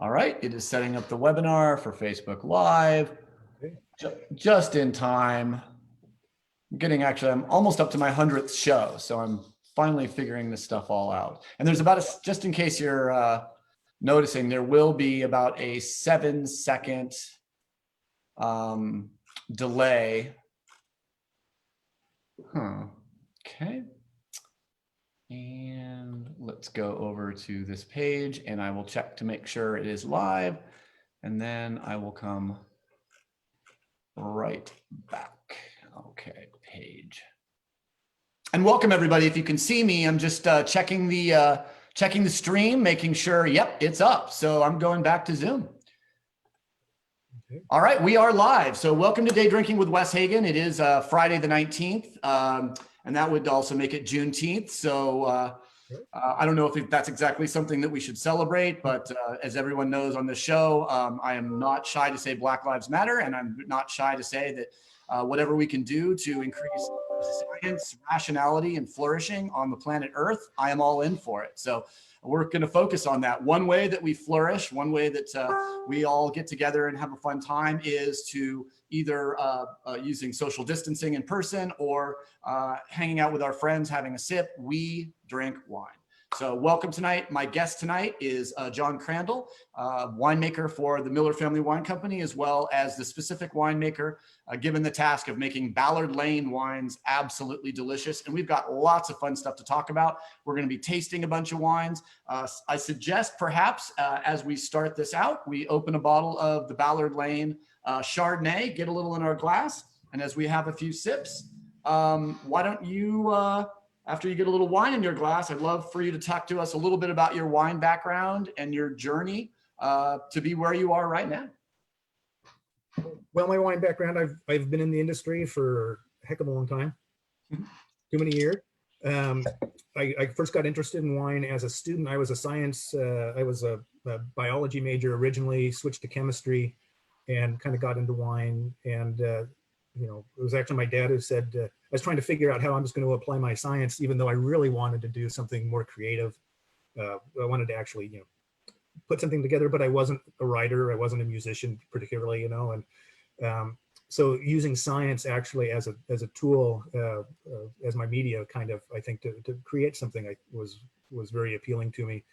All right, it is setting up the webinar for Facebook Live. Just in time. I'm almost up to my 100th show, so I'm finally figuring this stuff all out. And there's just in case you're noticing, there will be about a 7-second delay. Okay. And let's go over to this page and I will check to make sure it is live. And then I will come right back. Okay, page. And welcome everybody. If you can see me, I'm just checking the stream, making sure, yep, it's up. So I'm going back to Zoom. Okay. All right, we are live. So welcome to Day Drinking with Wes Hagen. It is Friday the 19th. And that would also make it Juneteenth. So I don't know if that's exactly something that we should celebrate, but as everyone knows on the show, I am not shy to say Black Lives Matter, and I'm not shy to say that whatever we can do to increase science, rationality, and flourishing on the planet Earth, I am all in for it. So we're going to focus on that. One way that we flourish, one way that we all get together and have a fun time is to either using social distancing in person or hanging out with our friends, having a sip. We drink wine. So welcome tonight. My guest tonight is John Crandall, winemaker for the Miller Family Wine Company, as well as the specific winemaker given the task of making Ballard Lane wines absolutely delicious. And we've got lots of fun stuff to talk about. We're going to be tasting a bunch of wines. I suggest perhaps as we start this out, we open a bottle of the Ballard Lane Chardonnay, get a little in our glass. And as we have a few sips, why don't you, after you get a little wine in your glass, I'd love for you to talk to us a little bit about your wine background and your journey to be where you are right now. Well, my wine background, I've been in the industry for a heck of a long time, too many years. I first got interested in wine as a student. I was a biology major originally, switched to chemistry, and kind of got into wine. And it was actually my dad who said, I was trying to figure out how I was going to apply my science, even though I really wanted to do something more creative. I wanted to actually, put something together, but I wasn't a writer. I wasn't a musician particularly, and so using science actually as a tool, as my media kind of, I think to create something was very appealing to me.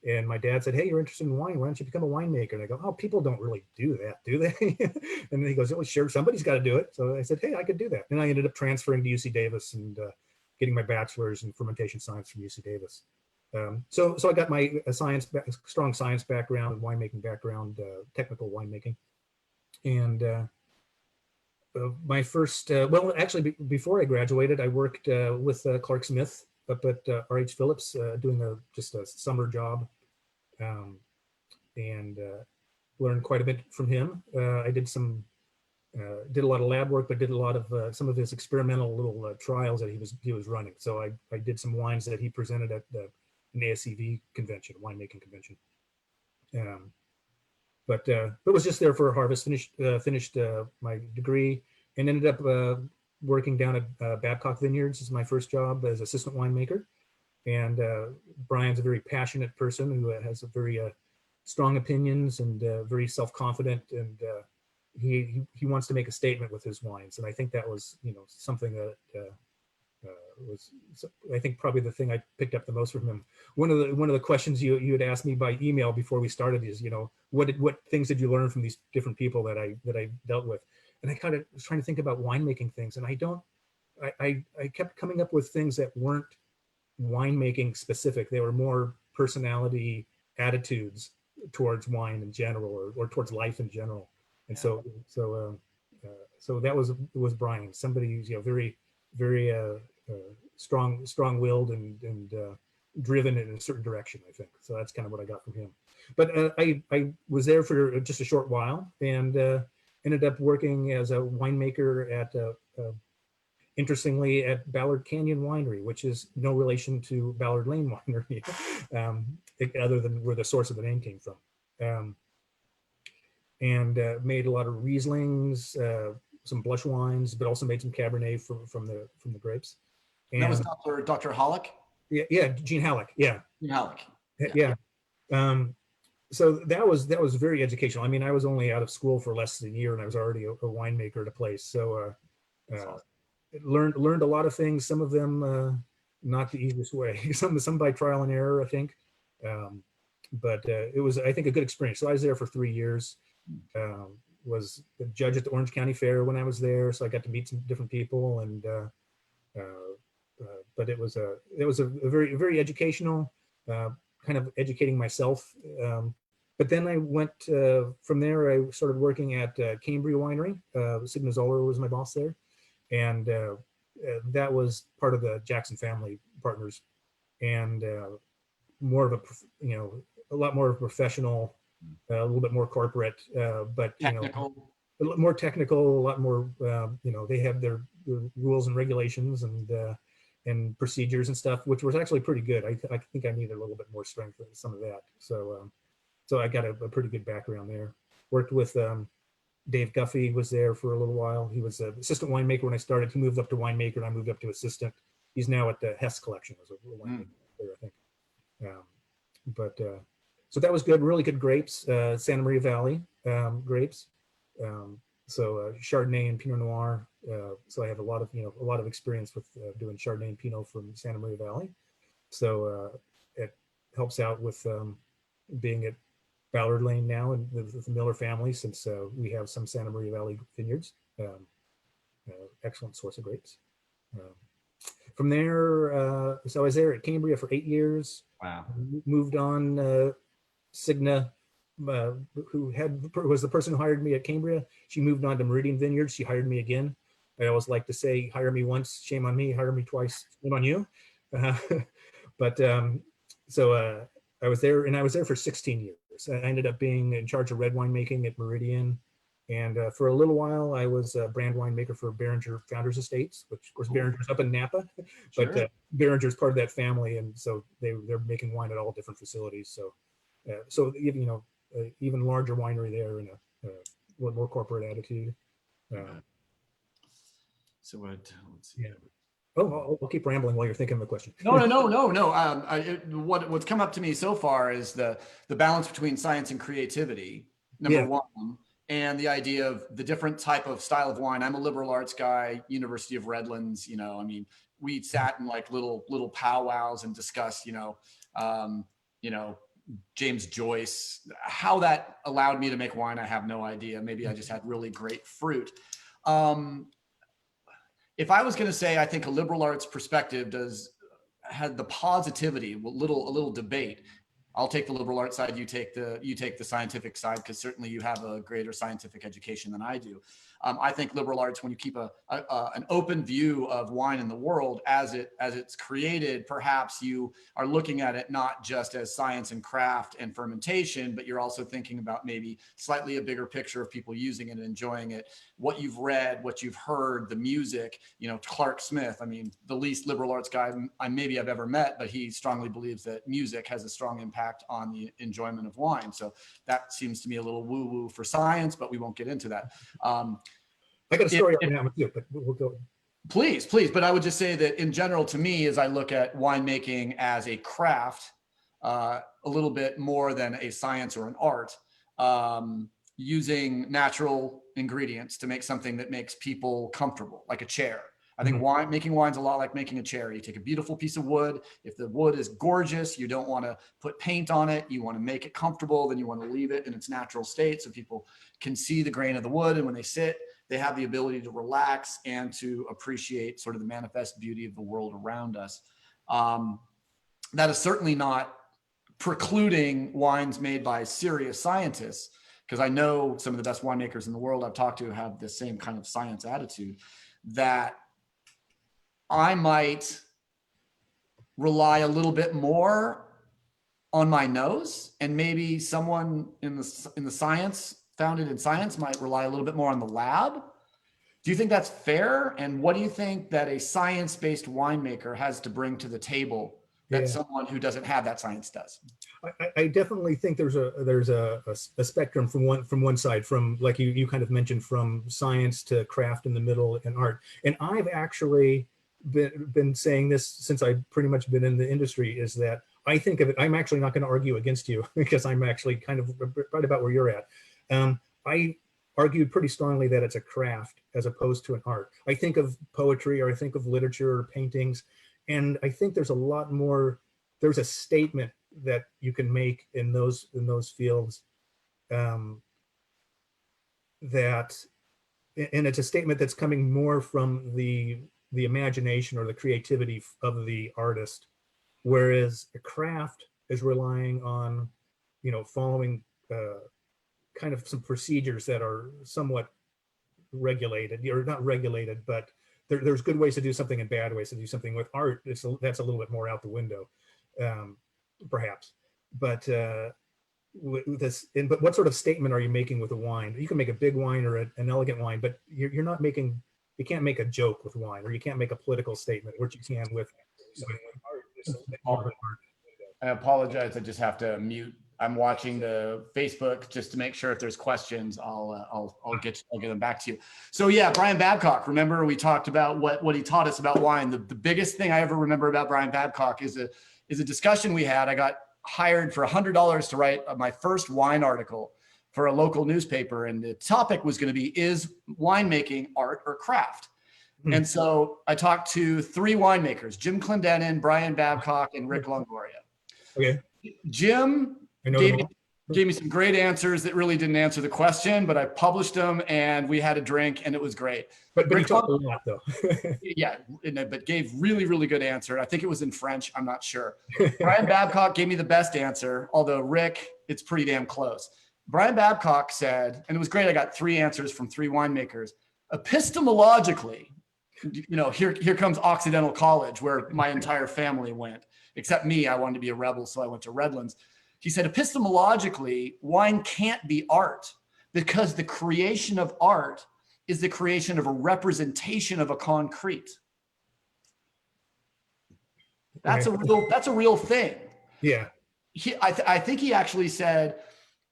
And my dad said, hey, you're interested in wine. Why don't you become a winemaker? And I go, oh, people don't really do that, do they? And then he goes, oh, sure, somebody's got to do it. So I said, hey, I could do that. And I ended up transferring to UC Davis and getting my bachelor's in fermentation science from UC Davis. So I got my strong science background, winemaking background, technical winemaking. And my first, well, actually, before I graduated, I worked with Clark Smith up at R.H. Phillips, doing just a summer job, and learned quite a bit from him. I did a lot of lab work, but did a lot of some of his experimental little trials that he was running. So I did some wines that he presented at an ASCV convention, winemaking convention. But was just there for a harvest. Finished my degree and ended up working down at Babcock Vineyards as my first job as assistant winemaker. And Brian's a very passionate person who has a very strong opinions and very self-confident, and he wants to make a statement with his wines. And I think that was something that was, I think, probably the thing I picked up the most from him. One of the questions you had asked me by email before we started is, what things did you learn from these different people that I dealt with? And I kind of was trying to think about winemaking things, and I kept coming up with things that weren't winemaking specific. They were more personality attitudes towards wine in general, or towards life in general. And so that was Brian, somebody who's very, very strong-willed and driven in a certain direction, I think. So that's kind of what I got from him. But I was there for just a short while, and ended up working as a winemaker at, interestingly, at Ballard Canyon Winery, which is no relation to Ballard Lane Winery, other than where the source of the name came from. And made a lot of Rieslings, some blush wines, but also made some Cabernet from the grapes. And that was Dr. Hollick? Yeah, Gene Halleck, yeah. Gene Halleck. Yeah. so that was very educational. I mean, I was only out of school for less than a year, and I was already a winemaker at a place. So Awesome. learned a lot of things. Some of them not the easiest way. Some by trial and error, I think. But it was, I think, a good experience. So I was there for 3 years. Was the judge at the Orange County Fair when I was there, so I got to meet some different people. And but it was a very educational, kind of educating myself. But then I went from there. I started working at Cambria Winery. Signa Zoller was my boss there, and that was part of the Jackson family partners, and more of a, a lot more professional, a little bit more corporate, but Technical. a lot more technical, a lot more, they have their rules and regulations and procedures and stuff, which was actually pretty good. I think I needed a little bit more strength in some of that. So I got a pretty good background there. Worked with Dave Guffey was there for a little while. He was an assistant winemaker when I started. He moved up to winemaker, and I moved up to assistant. He's now at the Hess Collection as a winemaker there, I think. So that was good. Really good grapes, Santa Maria Valley grapes. So Chardonnay and Pinot Noir. So I have a lot of experience with doing Chardonnay and Pinot from Santa Maria Valley. So it helps out with being at Ballard Lane now and with the Miller family, since we have some Santa Maria Valley vineyards. Excellent source of grapes. From there, so I was there at Cambria for 8 years. Wow. Moved on. Signa, who was the person who hired me at Cambria, she moved on to Meridian Vineyards. She hired me again. I always like to say, hire me once, shame on me. Hire me twice, shame on you. So I was there, and I was there for 16 years. I ended up being in charge of red winemaking at Meridian. And for a little while, I was a brand winemaker for Behringer Founders Estates, which of course Behringer's up in Napa, but Sure. Behringer's part of that family. And so they're making wine at all different facilities. So even larger winery there, and a little more corporate attitude. So let's see. Yeah. Oh, I'll keep rambling while you're thinking of a question. No. What's come up to me so far is the balance between science and creativity, number one, and the idea of the different type of style of wine. I'm a liberal arts guy, University of Redlands. We sat in like little powwows and discussed, James Joyce. How that allowed me to make wine, I have no idea. Maybe I just had really great fruit. If I was going to say, I think a liberal arts perspective had the positivity, a little debate. I'll take the liberal arts side. You take the scientific side, because certainly you have a greater scientific education than I do. I think liberal arts, when you keep an open view of wine in the world as it's created, perhaps you are looking at it not just as science and craft and fermentation, but you're also thinking about maybe slightly a bigger picture of people using it and enjoying it. What you've read, what you've heard, the music. Clark Smith. I mean, the least liberal arts guy I've ever met, but he strongly believes that music has a strong impact on the enjoyment of wine. So that seems to me a little woo-woo for science, but we won't get into that. I got a story on that one too, but we'll go. Please. But I would just say that in general, to me, as I look at winemaking as a craft, a little bit more than a science or an art, using natural ingredients to make something that makes people comfortable, like a chair. I think making wine's a lot like making a chair. You take a beautiful piece of wood. If the wood is gorgeous, you don't want to put paint on it. You want to make it comfortable. Then you want to leave it in its natural state so people can see the grain of the wood. And when they sit, they have the ability to relax and to appreciate sort of the manifest beauty of the world around us. That is certainly not precluding wines made by serious scientists, because I know some of the best winemakers in the world I've talked to have the same kind of science attitude, that I might rely a little bit more on my nose, and maybe someone in the science, founded in science, might rely a little bit more on the lab. Do you think that's fair? And what do you think that a science-based winemaker has to bring to the table that someone who doesn't have that science does? I definitely think there's a spectrum from one side, from, like you kind of mentioned, from science to craft in the middle and art. And I've actually been saying this since I've pretty much been in the industry, is that I think of it, I'm actually not going to argue against you because I'm actually kind of right about where you're at. I argued pretty strongly that it's a craft as opposed to an art. I think of poetry, or I think of literature or paintings, and I think there's a lot more, there's a statement that you can make in those fields, that, and it's a statement that's coming more from the imagination or the creativity of the artist, whereas a craft is relying on, following kind of some procedures that are somewhat regulated, or not regulated, but there's good ways to do something and bad ways to do something. With art, that's a little bit more out the window, perhaps. But but what sort of statement are you making with a wine? You can make a big wine or an elegant wine, but you're not making, you can't make a joke with wine, or you can't make a political statement, which you can with art. It's a little bit more of an art. I apologize. I just have to mute. I'm watching the Facebook just to make sure if there's questions, I'll get them back to you. So yeah, Brian Babcock. Remember we talked about what he taught us about wine. The biggest thing I ever remember about Brian Babcock is a discussion we had. I got hired for $100 to write my first wine article for a local newspaper, and the topic was going to be, is winemaking art or craft? And so I talked to 3 winemakers: Jim Clendenin, Brian Babcock, and Rick Longoria. Okay. Jim gave me some great answers that really didn't answer the question, but I published them and we had a drink and it was great. But he talked a lot though. Yeah, but gave really, really good answer. I think it was in French. I'm not sure. Brian Babcock gave me the best answer, although Rick, it's pretty damn close. Brian Babcock said, and it was great, I got 3 answers from 3 winemakers. Epistemologically, here comes Occidental College, where my entire family went, except me. I wanted to be a rebel, so I went to Redlands. He said, epistemologically, wine can't be art, because the creation of art is the creation of a representation of a concrete. That's a real thing. Yeah. I think he actually said,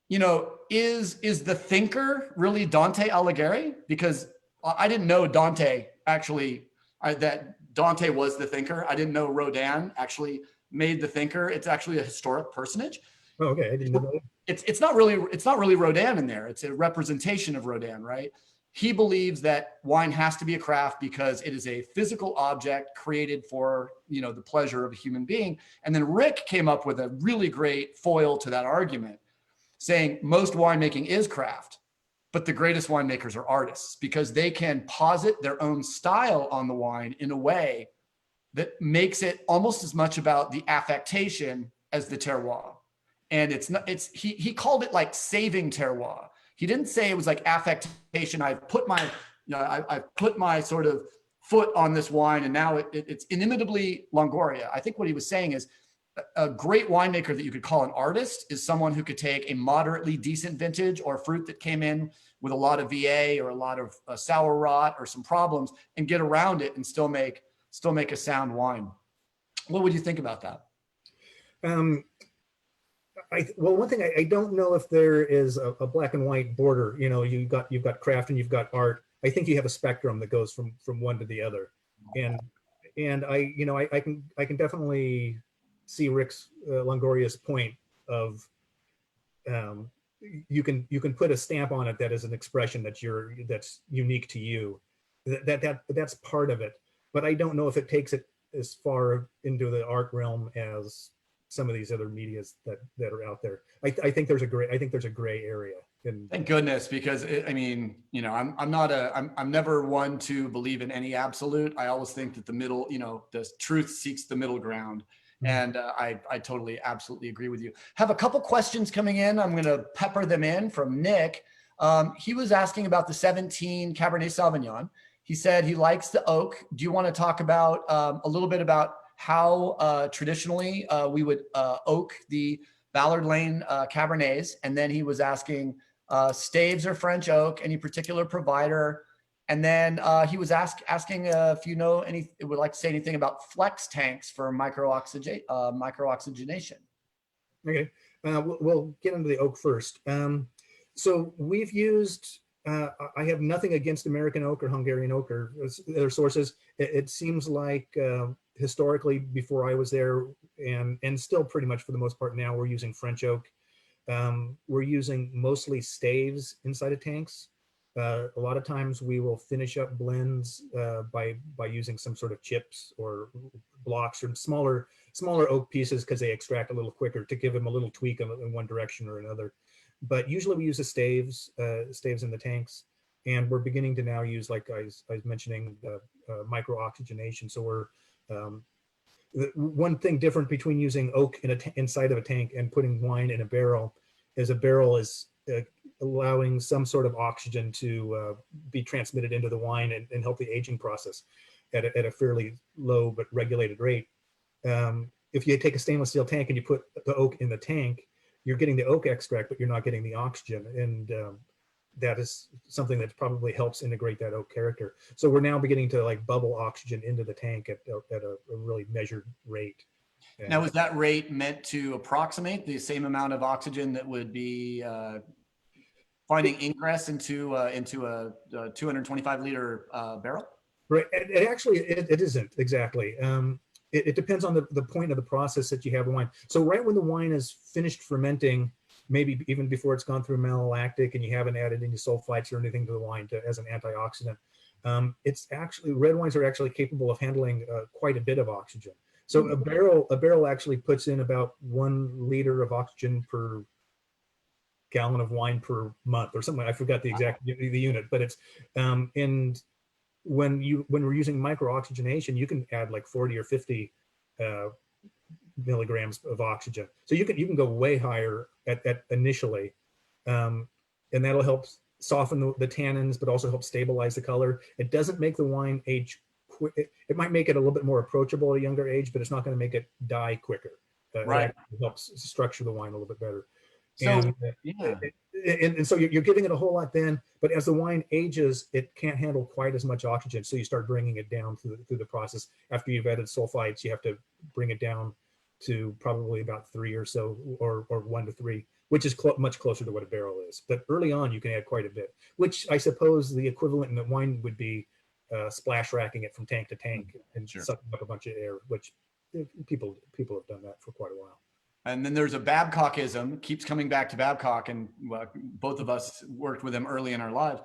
is the thinker really Dante Alighieri? Because I didn't know Dante actually, that Dante was the thinker. I didn't know Rodin actually made the thinker. It's actually a historic personage. Oh, okay. I didn't know that. It's not really Rodin in there. It's a representation of Rodin, right? He believes that wine has to be a craft because it is a physical object created for, the pleasure of a human being. And then Rick came up with a really great foil to that argument, saying most winemaking is craft, but the greatest winemakers are artists, because they can posit their own style on the wine in a way that makes it almost as much about the affectation as the terroir. And he called it like saving terroir. He didn't say it was like affectation. I've put my sort of foot on this wine, and now it's inimitably Longoria. I think what he was saying is a great winemaker that you could call an artist is someone who could take a moderately decent vintage or fruit that came in with a lot of VA or a lot of sour rot or some problems, and get around it and still make a sound wine. What would you think about that? Well, one thing, I don't know if there is a black and white border. You've got craft and you've got art. I think you have a spectrum that goes from one to the other. And I can definitely see Rick's Longoria's point of you can put a stamp on it that is an expression that's unique to you. That's part of it. But I don't know if it takes it as far into the art realm as some of these other medias that are out there. I think there's a gray area. Thank goodness, because I'm never one to believe in any absolute. I always think that the middle, the truth seeks the middle ground. And I totally, absolutely agree with you. Have a couple questions coming in. I'm going to pepper them in from Nick. He was asking about the 17 Cabernet Sauvignon. He said he likes the oak. Do you want to talk about a little bit about how traditionally we would oak the Ballard Lane Cabernets? And then he was asking staves or French oak, any particular provider? And then he was asking if would like to say anything about flex tanks for micro-oxygenation. Okay, we'll get into the oak first. So we've used, I have nothing against American oak or Hungarian oak or other sources. It seems like historically, before I was there, and still pretty much for the most part now, we're using French oak. We're using mostly staves inside of tanks. A lot of times we will finish up blends by using some sort of chips or blocks or smaller oak pieces, because they extract a little quicker, to give them a little tweak in one direction or another. But usually we use the staves in the tanks, and we're beginning to now use, like I was mentioning, micro oxygenation. So we're one thing different between using oak inside of a tank and putting wine in a barrel is allowing some sort of oxygen to be transmitted into the wine and help the aging process at a fairly low but regulated rate. If you take a stainless steel tank and you put the oak in the tank, you're getting the oak extract, but you're not getting the oxygen. And that is something that probably helps integrate that oak character. So we're now beginning to like bubble oxygen into the tank at a really measured rate. Now, is that rate meant to approximate the same amount of oxygen that would be finding ingress into a 225 liter barrel? Right. It actually, it isn't exactly. It depends on the point of the process that you have the wine. So right when the wine is finished fermenting, maybe even before it's gone through malolactic and you haven't added any sulfites or anything to the wine as an antioxidant, it's actually, red wines are actually capable of handling quite a bit of oxygen. So a barrel actually puts in about 1 liter of oxygen per gallon of wine per month or something. I forgot the exact the unit, but it's and when we're using micro oxygenation, you can add like 40 or 50 milligrams of oxygen. So you can go way higher at initially, and that'll help soften the tannins, but also help stabilize the color. It doesn't make the wine age quick. It might make it a little bit more approachable at a younger age, but it's not going to make it die quicker. Right. It helps structure the wine a little bit better. So, and so you're giving it a whole lot then, but as the wine ages, it can't handle quite as much oxygen. So you start bringing it down through the process. After you've added sulfites, you have to bring it down to probably about 3 or so, or 1 to 3, which is much closer to what a barrel is. But early on, you can add quite a bit, which I suppose the equivalent in the wine would be splash racking it from tank to tank and sucking up a bunch of air, which people have done that for quite a while. And then there's a Babcockism, keeps coming back to Babcock, and both of us worked with him early in our lives.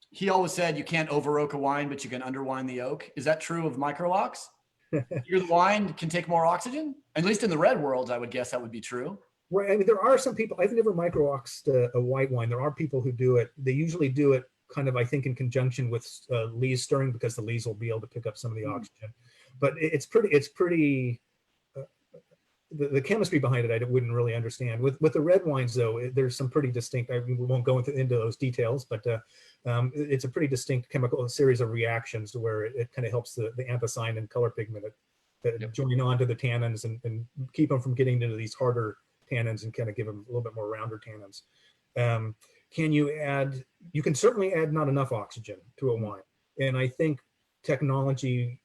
He always said you can't over oak a wine, but you can under wine the oak. Is that true of micro ox? Your wine can take more oxygen? At least in the red world, I would guess that would be true. Right. I mean, there are some people, I've never micro oxed a white wine. There are people who do it. They usually do it kind of, I think, in conjunction with lees stirring, because the lees will be able to pick up some of the oxygen. But it's pretty the chemistry behind it, I wouldn't really understand. With the red wines, though, there's some pretty distinct, we won't go into those details, but it's a pretty distinct chemical series of reactions to where it kind of helps the anthracene and color pigment join onto the tannins and keep them from getting into these harder tannins and kind of give them a little bit more rounder tannins. You can certainly add not enough oxygen to a wine. And I think technology,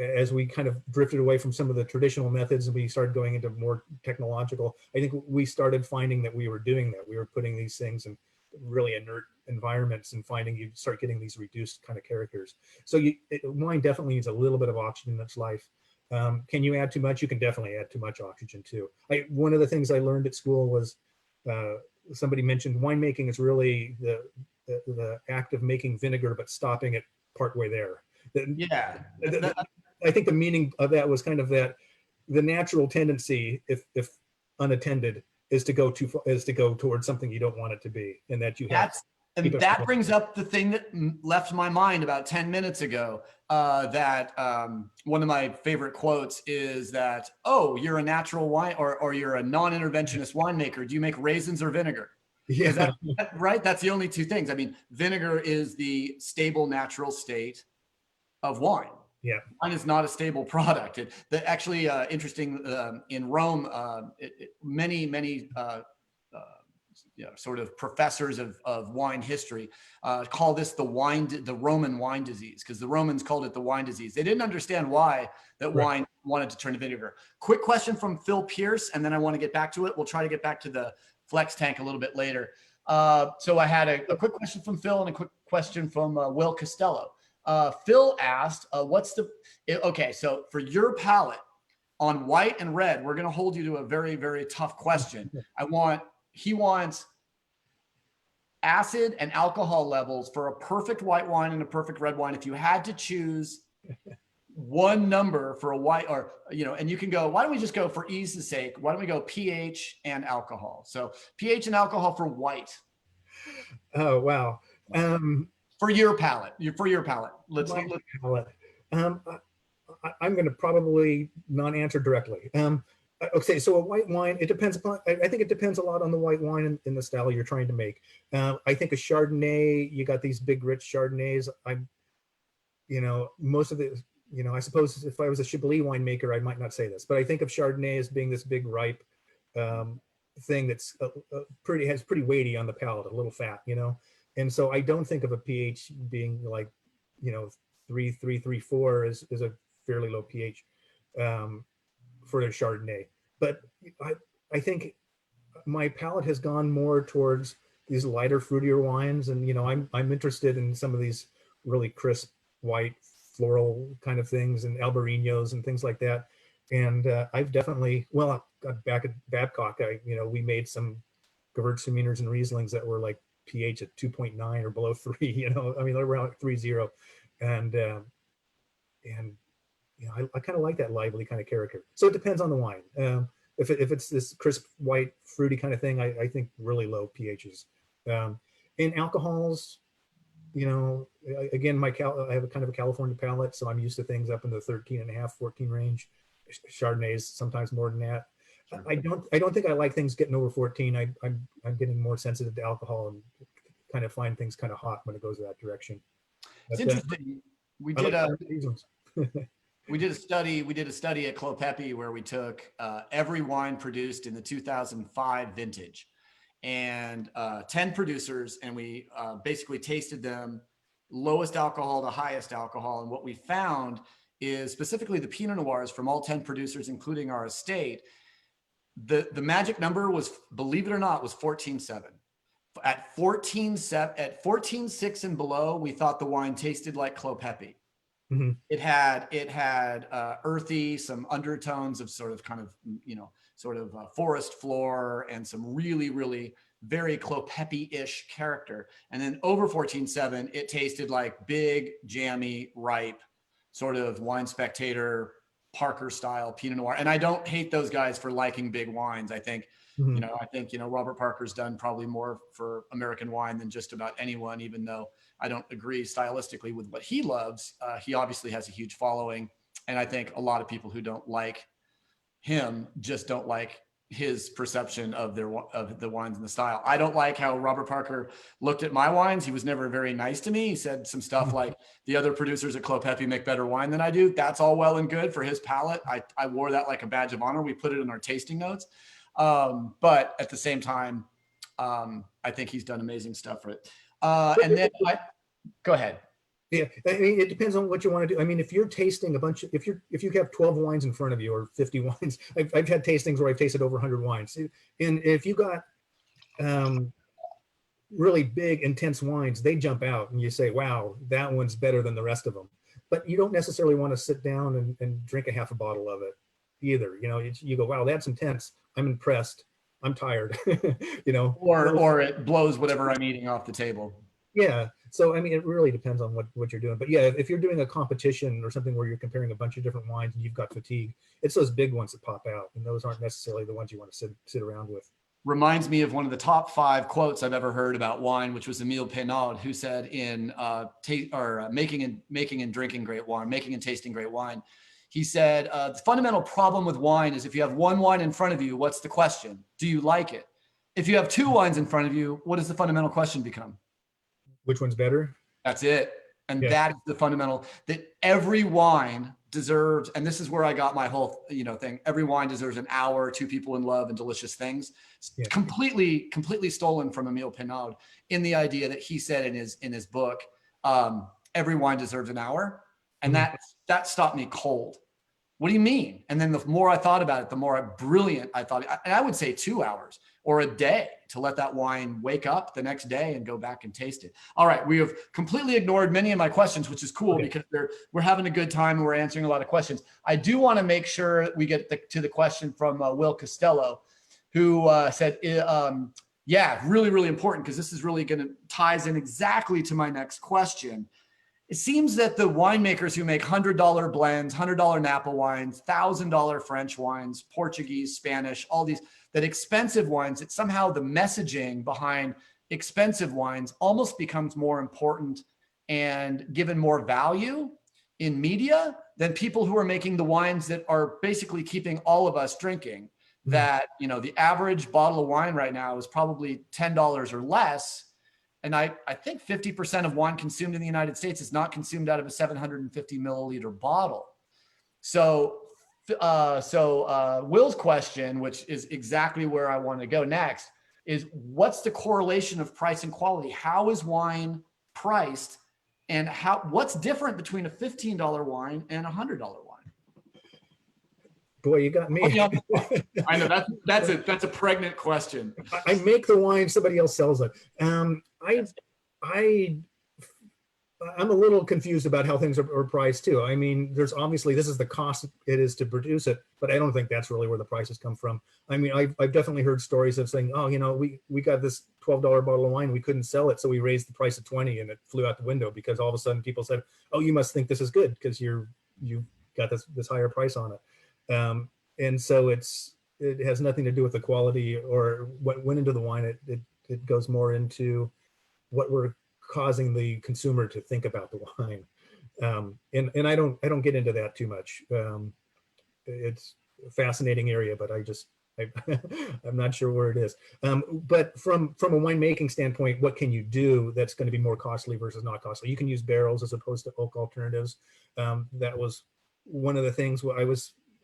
as we kind of drifted away from some of the traditional methods and we started going into more technological, I think we started finding that we were doing that. We were putting these things in really inert environments and finding you start getting these reduced kind of characters. So wine definitely needs a little bit of oxygen in its life. Can you add too much? You can definitely add too much oxygen too. One of the things I learned at school was somebody mentioned winemaking is really the act of making vinegar, but stopping it partway there. I think the meaning of that was kind of that the natural tendency, if unattended, is to go too far, is to go towards something you don't want it to be, and that you have. And that brings up the thing that left my mind about 10 minutes ago. That one of my favorite quotes is that, "Oh, you're a natural wine, or you're a non-interventionist winemaker. Do you make raisins or vinegar?" Yeah, right. That's the only two things. I mean, vinegar is the stable, natural state of wine. Yeah, wine is not a stable product. Actually, interesting. In Rome, many sort of professors of wine history call this the Roman wine disease, because the Romans called it the wine disease. They didn't understand why wine wanted to turn to vinegar. Quick question from Phil Pierce, and then I want to get back to it. We'll try to get back to the flex tank a little bit later. So I had a quick question from Phil and a quick question from Will Costello. Phil asked, okay, so for your palate on white and red, we're going to hold you to a very, very tough question. He wants acid and alcohol levels for a perfect white wine and a perfect red wine. If you had to choose one number for a white, or, and you can go, why don't we just go, for ease's sake, why don't we go pH and alcohol? So pH and alcohol for white. Oh, wow. For your palate, let's palate. I'm going to probably not answer directly. Okay, so a white wine, it depends upon, I think it depends a lot on the white wine and the style you're trying to make. I think a Chardonnay, you got these big rich Chardonnays. Most of the, I suppose if I was a Chablis winemaker, I might not say this, but I think of Chardonnay as being this big ripe thing that's pretty weighty on the palate, a little fat, And so I don't think of a pH being like, 3.4 is a fairly low pH for a Chardonnay. But I think my palate has gone more towards these lighter, fruitier wines, and I'm interested in some of these really crisp, white, floral kind of things, and Albariños and things like that. And I've definitely, back at Babcock, we made some Gewürztraminers and Rieslings that were like pH at 2.9 or below 3. They're around 3.0, and I kind of like that lively kind of character. So it depends on the wine. If it's this crisp, white, fruity kind of thing, I think really low pHs. In alcohols, again, I have a kind of a California palate, so I'm used to things up in the 13.5, 14 range. Chardonnays sometimes more than that. Sure. I don't think I like things getting over 14. I'm getting more sensitive to alcohol and kind of find things kind of hot when it goes that direction. It's interesting. We did a study at Clopepi where we took every wine produced in the 2005 vintage and 10 producers, and we basically tasted them lowest alcohol to highest alcohol. And what we found is specifically the Pinot Noirs from all 10 producers, including our estate, the magic number was, believe it or not, was 14.7. At 14.6 and below, we thought the wine tasted like Clopepi. Mm-hmm. It had earthy, some undertones of sort of forest floor and some really, really very Clopepi-ish character. And then over 14.7, it tasted like big, jammy, ripe, sort of Wine Spectator, Parker style Pinot Noir. And I don't hate those guys for liking big wines. I think, Robert Parker's done probably more for American wine than just about anyone, even though I don't agree stylistically with what he loves. He obviously has a huge following. And I think a lot of people who don't like him just don't like his perception of the wines and the style. I don't like how Robert Parker looked at my wines. He was never very nice to me. He said some stuff like, the other producers at Clopepi make better wine than I do. That's all well and good for his palate. I wore that like a badge of honor. We put it in our tasting notes. But at the same time, I think he's done amazing stuff for it. And then go ahead. Yeah, I mean, it depends on what you want to do. I mean, if you're tasting a bunch of, if you have 12 wines in front of you or 50 wines, I've had tastings where I've tasted over 100 wines. And if you got really big, intense wines, they jump out and you say, wow, that one's better than the rest of them. But you don't necessarily want to sit down and drink a half a bottle of it either. You go, wow, that's intense. I'm impressed. I'm tired, Or it blows whatever I'm eating off the table. Yeah. So, I mean, it really depends on what you're doing. But yeah, if you're doing a competition or something where you're comparing a bunch of different wines and you've got fatigue, it's those big ones that pop out. And those aren't necessarily the ones you want to sit around with. Reminds me of one of the top 5 quotes I've ever heard about wine, which was Emile Peynaud, who said in making and drinking great wine, making and tasting great wine. He said, the fundamental problem with wine is if you have one wine in front of you, what's the question? Do you like it? If you have 2 wines in front of you, what does the fundamental question become? Which one's better? That's it. And that is the fundamental, that every wine deserves, and this is where I got my whole, thing. Every wine deserves an hour, 2 people in love and delicious things. Yeah. Completely stolen from Emile Peynaud in the idea that he said in his book, every wine deserves an hour. And that stopped me cold. What do you mean? And then the more I thought about it, the more brilliant I thought, and I would say 2 hours or a day to let that wine wake up the next day and go back and taste it. All right, we have completely ignored many of my questions, which is cool because we're having a good time and we're answering a lot of questions. I do want to make sure we get to the question from Will Costello, who said, yeah, really, really important, because this is really going to ties in exactly to my next question. It seems that the winemakers who make $100 blends, $100 Napa wines, $1,000 French wines, Portuguese, Spanish, all these, that expensive wines, that somehow the messaging behind expensive wines almost becomes more important and given more value in media than people who are making the wines that are basically keeping all of us drinking. That, you know, the average bottle of wine right now is probably $10 or less. And I think 50% of wine consumed in the United States is not consumed out of a 750 milliliter bottle. So Will's question, which is exactly where I want to go next, is what's the correlation of price and quality? How is wine priced, and what's different between a $15 wine and a $100 wine? Boy, you got me. I know that's a pregnant question. I make the wine, somebody else sells it. I'm a little confused about how things are priced too. I mean, there's obviously, this is the cost it is to produce it, but I don't think that's really where the prices come from. I mean, I've definitely heard stories of saying, oh, you know, we got this $12 bottle of wine, we couldn't sell it, so we raised the price to 20 and it flew out the window because all of a sudden people said, oh, you must think this is good because you got this higher price on it. And so it has nothing to do with the quality or what went into the wine. It goes more into what we're causing the consumer to think about the wine. And I don't get into that too much. It's a fascinating area, but I'm not sure where it is. But from a winemaking standpoint, what can you do that's going to be more costly versus not costly? You can use barrels as opposed to oak alternatives. That was one of the things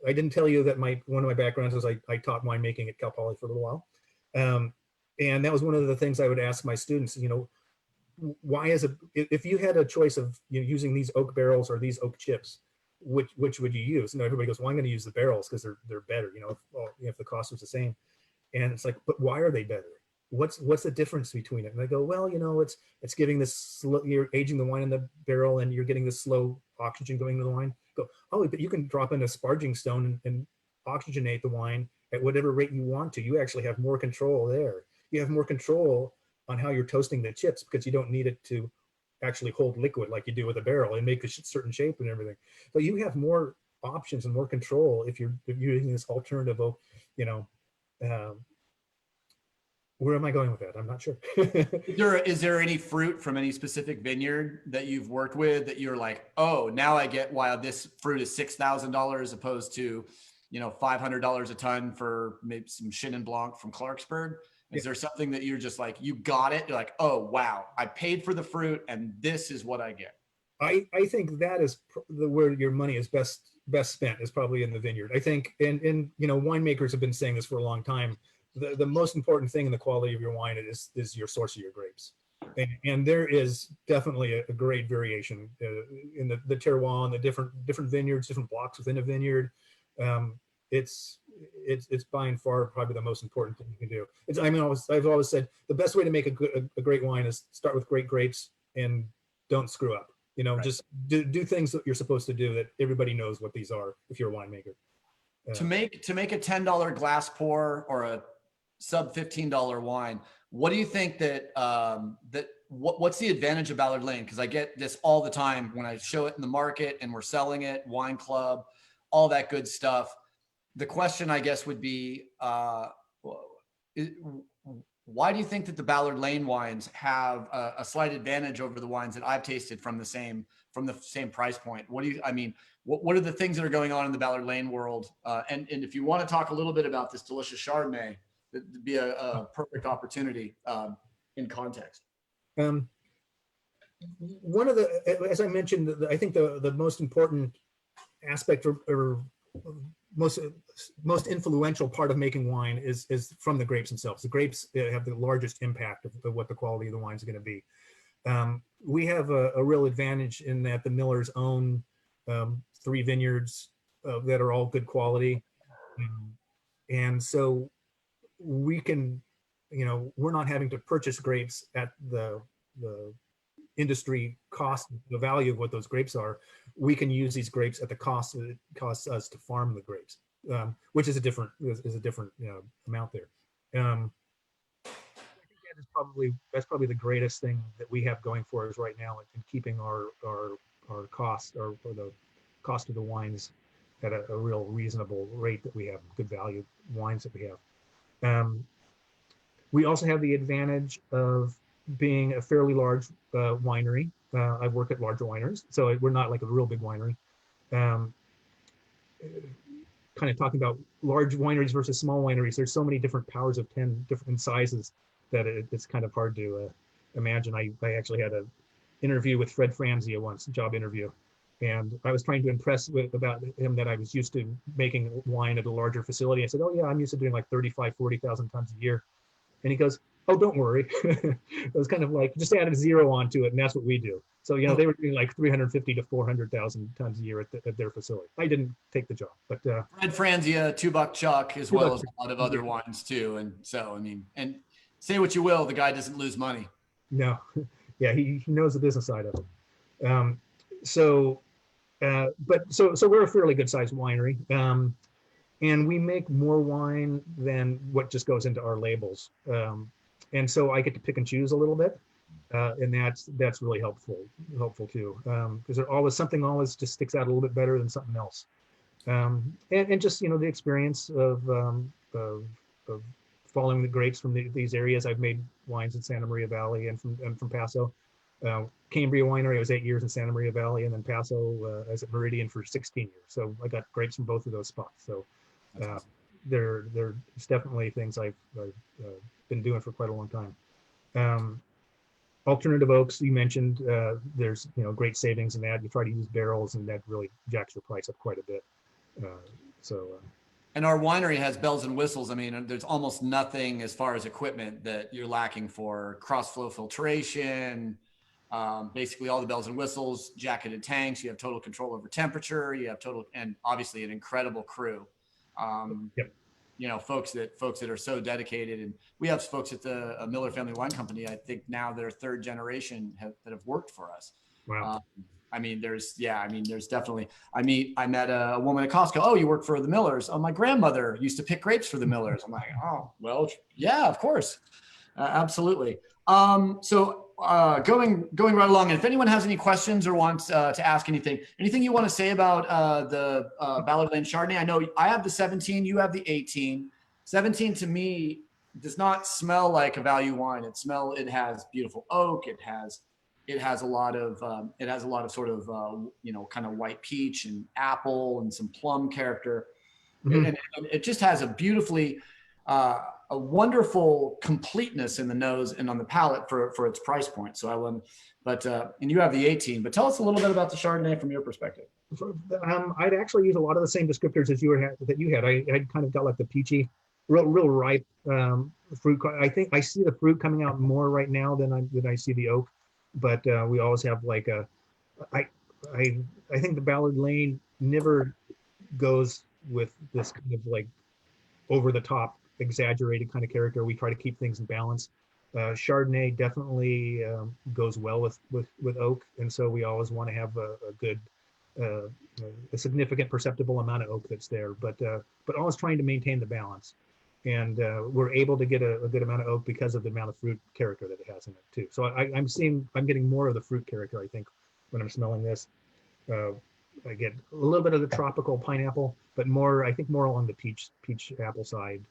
I didn't tell you that one of my backgrounds was I taught winemaking at Cal Poly for a little while. And that was one of the things I would ask my students, you know, why is it, if you had a choice of, you know, using these oak barrels or these oak chips, which would you use? You know, everybody goes, well, I'm going to use the barrels because they're better, you know, if the cost was the same. And it's like, but why are they better? What's the difference between it? And I go, well, you know, it's giving this you're aging the wine in the barrel and you're getting this slow oxygen going into the wine. Go, oh, but you can drop in a sparging stone and oxygenate the wine at whatever rate you want to. You actually have more control there. You have more control on how you're toasting the chips because you don't need it to actually hold liquid like you do with a barrel and make a certain shape and everything. So you have more options and more control if you're using this alternative, you know. Where am I going with that? I'm not sure. Is there any fruit from any specific vineyard that you've worked with that you're like, oh, now I get why this fruit is $6,000 as opposed to, you know, $500 a ton for maybe some Chenin Blanc from Clarksburg? Is there something that you're just like, you got it? You're like, oh, wow, I paid for the fruit and this is what I get. I think that is where your money is best spent, is probably in the vineyard. I think, and you know, winemakers have been saying this for a long time. The most important thing in the quality of your wine is your source of your grapes. And there is definitely a great variation in the terroir and the different vineyards, different blocks within a vineyard. It's by and far probably the most important thing you can do. I've always said the best way to make a great wine is start with great grapes and don't screw up. You know, right. Just do things that you're supposed to do that everybody knows what these are if you're a winemaker. To make a $10 glass pour or a sub $15 wine, what do you think that what's the advantage of Ballard Lane? Because I get this all the time when I show it in the market and we're selling it, wine club, all that good stuff. The question, I guess, would be, why do you think that the Ballard Lane wines have a slight advantage over the wines that I've tasted from the same price point? What are the things that are going on in the Ballard Lane world? And if you want to talk a little bit about this delicious Chardonnay, it'd be a perfect opportunity in context. One of the, as I mentioned, I think the most important aspect or most influential part of making wine is from the grapes themselves. The grapes have the largest impact of what the quality of the wine is going to be. We have a real advantage in that the millers own 3 vineyards that are all good quality, and so we can we're not having to purchase grapes at the industry cost, the value of what those grapes are. We can use these grapes at the cost that it costs us to farm the grapes, which is a different amount there. I think that's probably the greatest thing that we have going for us right now in keeping our cost or the cost of the wines at a real reasonable rate, that we have good value wines that we have. We also have the advantage of being a fairly large winery. I've worked at larger wineries, so we're not like a real big winery. Kind of talking about large wineries versus small wineries, there's so many different powers of 10 different sizes that it's kind of hard to imagine. I actually had an interview with Fred Franzia once, a job interview, and I was trying to impress about him that I was used to making wine at a larger facility. I said, oh yeah, I'm used to doing like 35, 40,000 tons a year. And he goes, oh, don't worry. It was kind of like, just add a zero onto it, and that's what we do. So, they were doing like 350 to 400,000 tons a year at their facility. I didn't take the job, but Fred Franzia, Two Buck Chuck, as well as a lot of other wines too. And so, I mean, and say what you will, the guy doesn't lose money. No, yeah, he knows the business side of it. So we're a fairly good sized winery. And we make more wine than what just goes into our labels. And so I get to pick and choose a little bit. And that's really helpful too. Because something always just sticks out a little bit better than something else. And just, the experience of following the grapes from these areas. I've made wines in Santa Maria Valley and from Paso. Cambria Winery, I was 8 years in Santa Maria Valley, and then Paso, I was at Meridian for 16 years. So I got grapes from both of those spots. So there's definitely things I've been doing for quite a long time. Alternative oaks, you mentioned, there's great savings in that. You try to use barrels, and that really jacks your price up quite a bit. And our winery has bells and whistles. I mean, there's almost nothing as far as equipment that you're lacking for. Cross flow filtration, basically all the bells and whistles, jacketed tanks. You have total control over temperature. You have and obviously an incredible crew. Yep. Folks that are so dedicated, and we have folks at the Miller Family Wine Company. I think now they're third generation that have worked for us. Wow. There's definitely. I met a woman at Costco. Oh, you work for the Millers? Oh, my grandmother used to pick grapes for the Millers. I'm like, oh, well, yeah, of course, absolutely. Going right along, and if anyone has any questions or wants to ask anything you want to say about the Ballard Lane Chardonnay. I know I have the 17, you have the 18. 17 to me does not smell like a value wine. It has beautiful oak. It has a lot of sort of kind of white peach and apple and some plum character. Mm-hmm. And it just has a beautifully a wonderful completeness in the nose and on the palate for its price point. So and you have the 18, but tell us a little bit about the Chardonnay from your perspective. I'd actually use a lot of the same descriptors as you had. I kind of got like the peachy, real ripe fruit. I think I see the fruit coming out more right now than I see the oak, but we always have like I think the Ballard Lane never goes with this kind of like over the top, exaggerated kind of character. We try to keep things in balance. Chardonnay definitely goes well with oak, and so we always want to have a good, a significant, perceptible amount of oak that's there. But always trying to maintain the balance, and we're able to get a good amount of oak because of the amount of fruit character that it has in it too. So I'm getting more of the fruit character, I think, when I'm smelling this. I get a little bit of the tropical pineapple, but more along the peach apple side.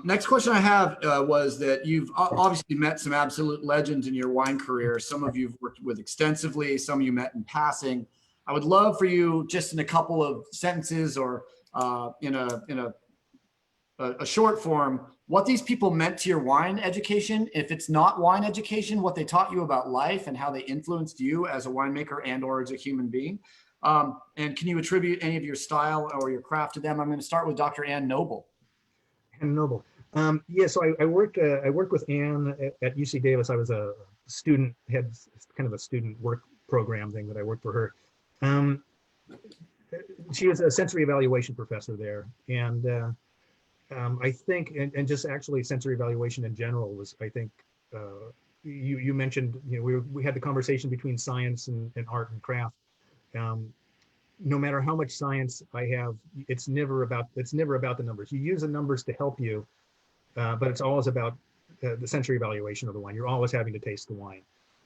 Next question I have was that you've obviously met some absolute legends in your wine career. Some of you've worked with extensively, some you met in passing. I would love for you, just in a couple of sentences or in a short form, what these people meant to your wine education. If it's not wine education, what they taught you about life and how they influenced you as a winemaker and or as a human being. And can you attribute any of your style or your craft to them? I'm going to start with Dr. Ann Noble. Ann Noble. So I worked with Ann at UC Davis. I was a student, had kind of a student work program thing that I worked for her. She was a sensory evaluation professor there. And I think, and just actually sensory evaluation in general was, I think, you mentioned, we had the conversation between science and art and craft. No matter how much science I have, it's never about the numbers. You use the numbers to help you, but it's always about the sensory evaluation of the wine. You're always having to taste the wine.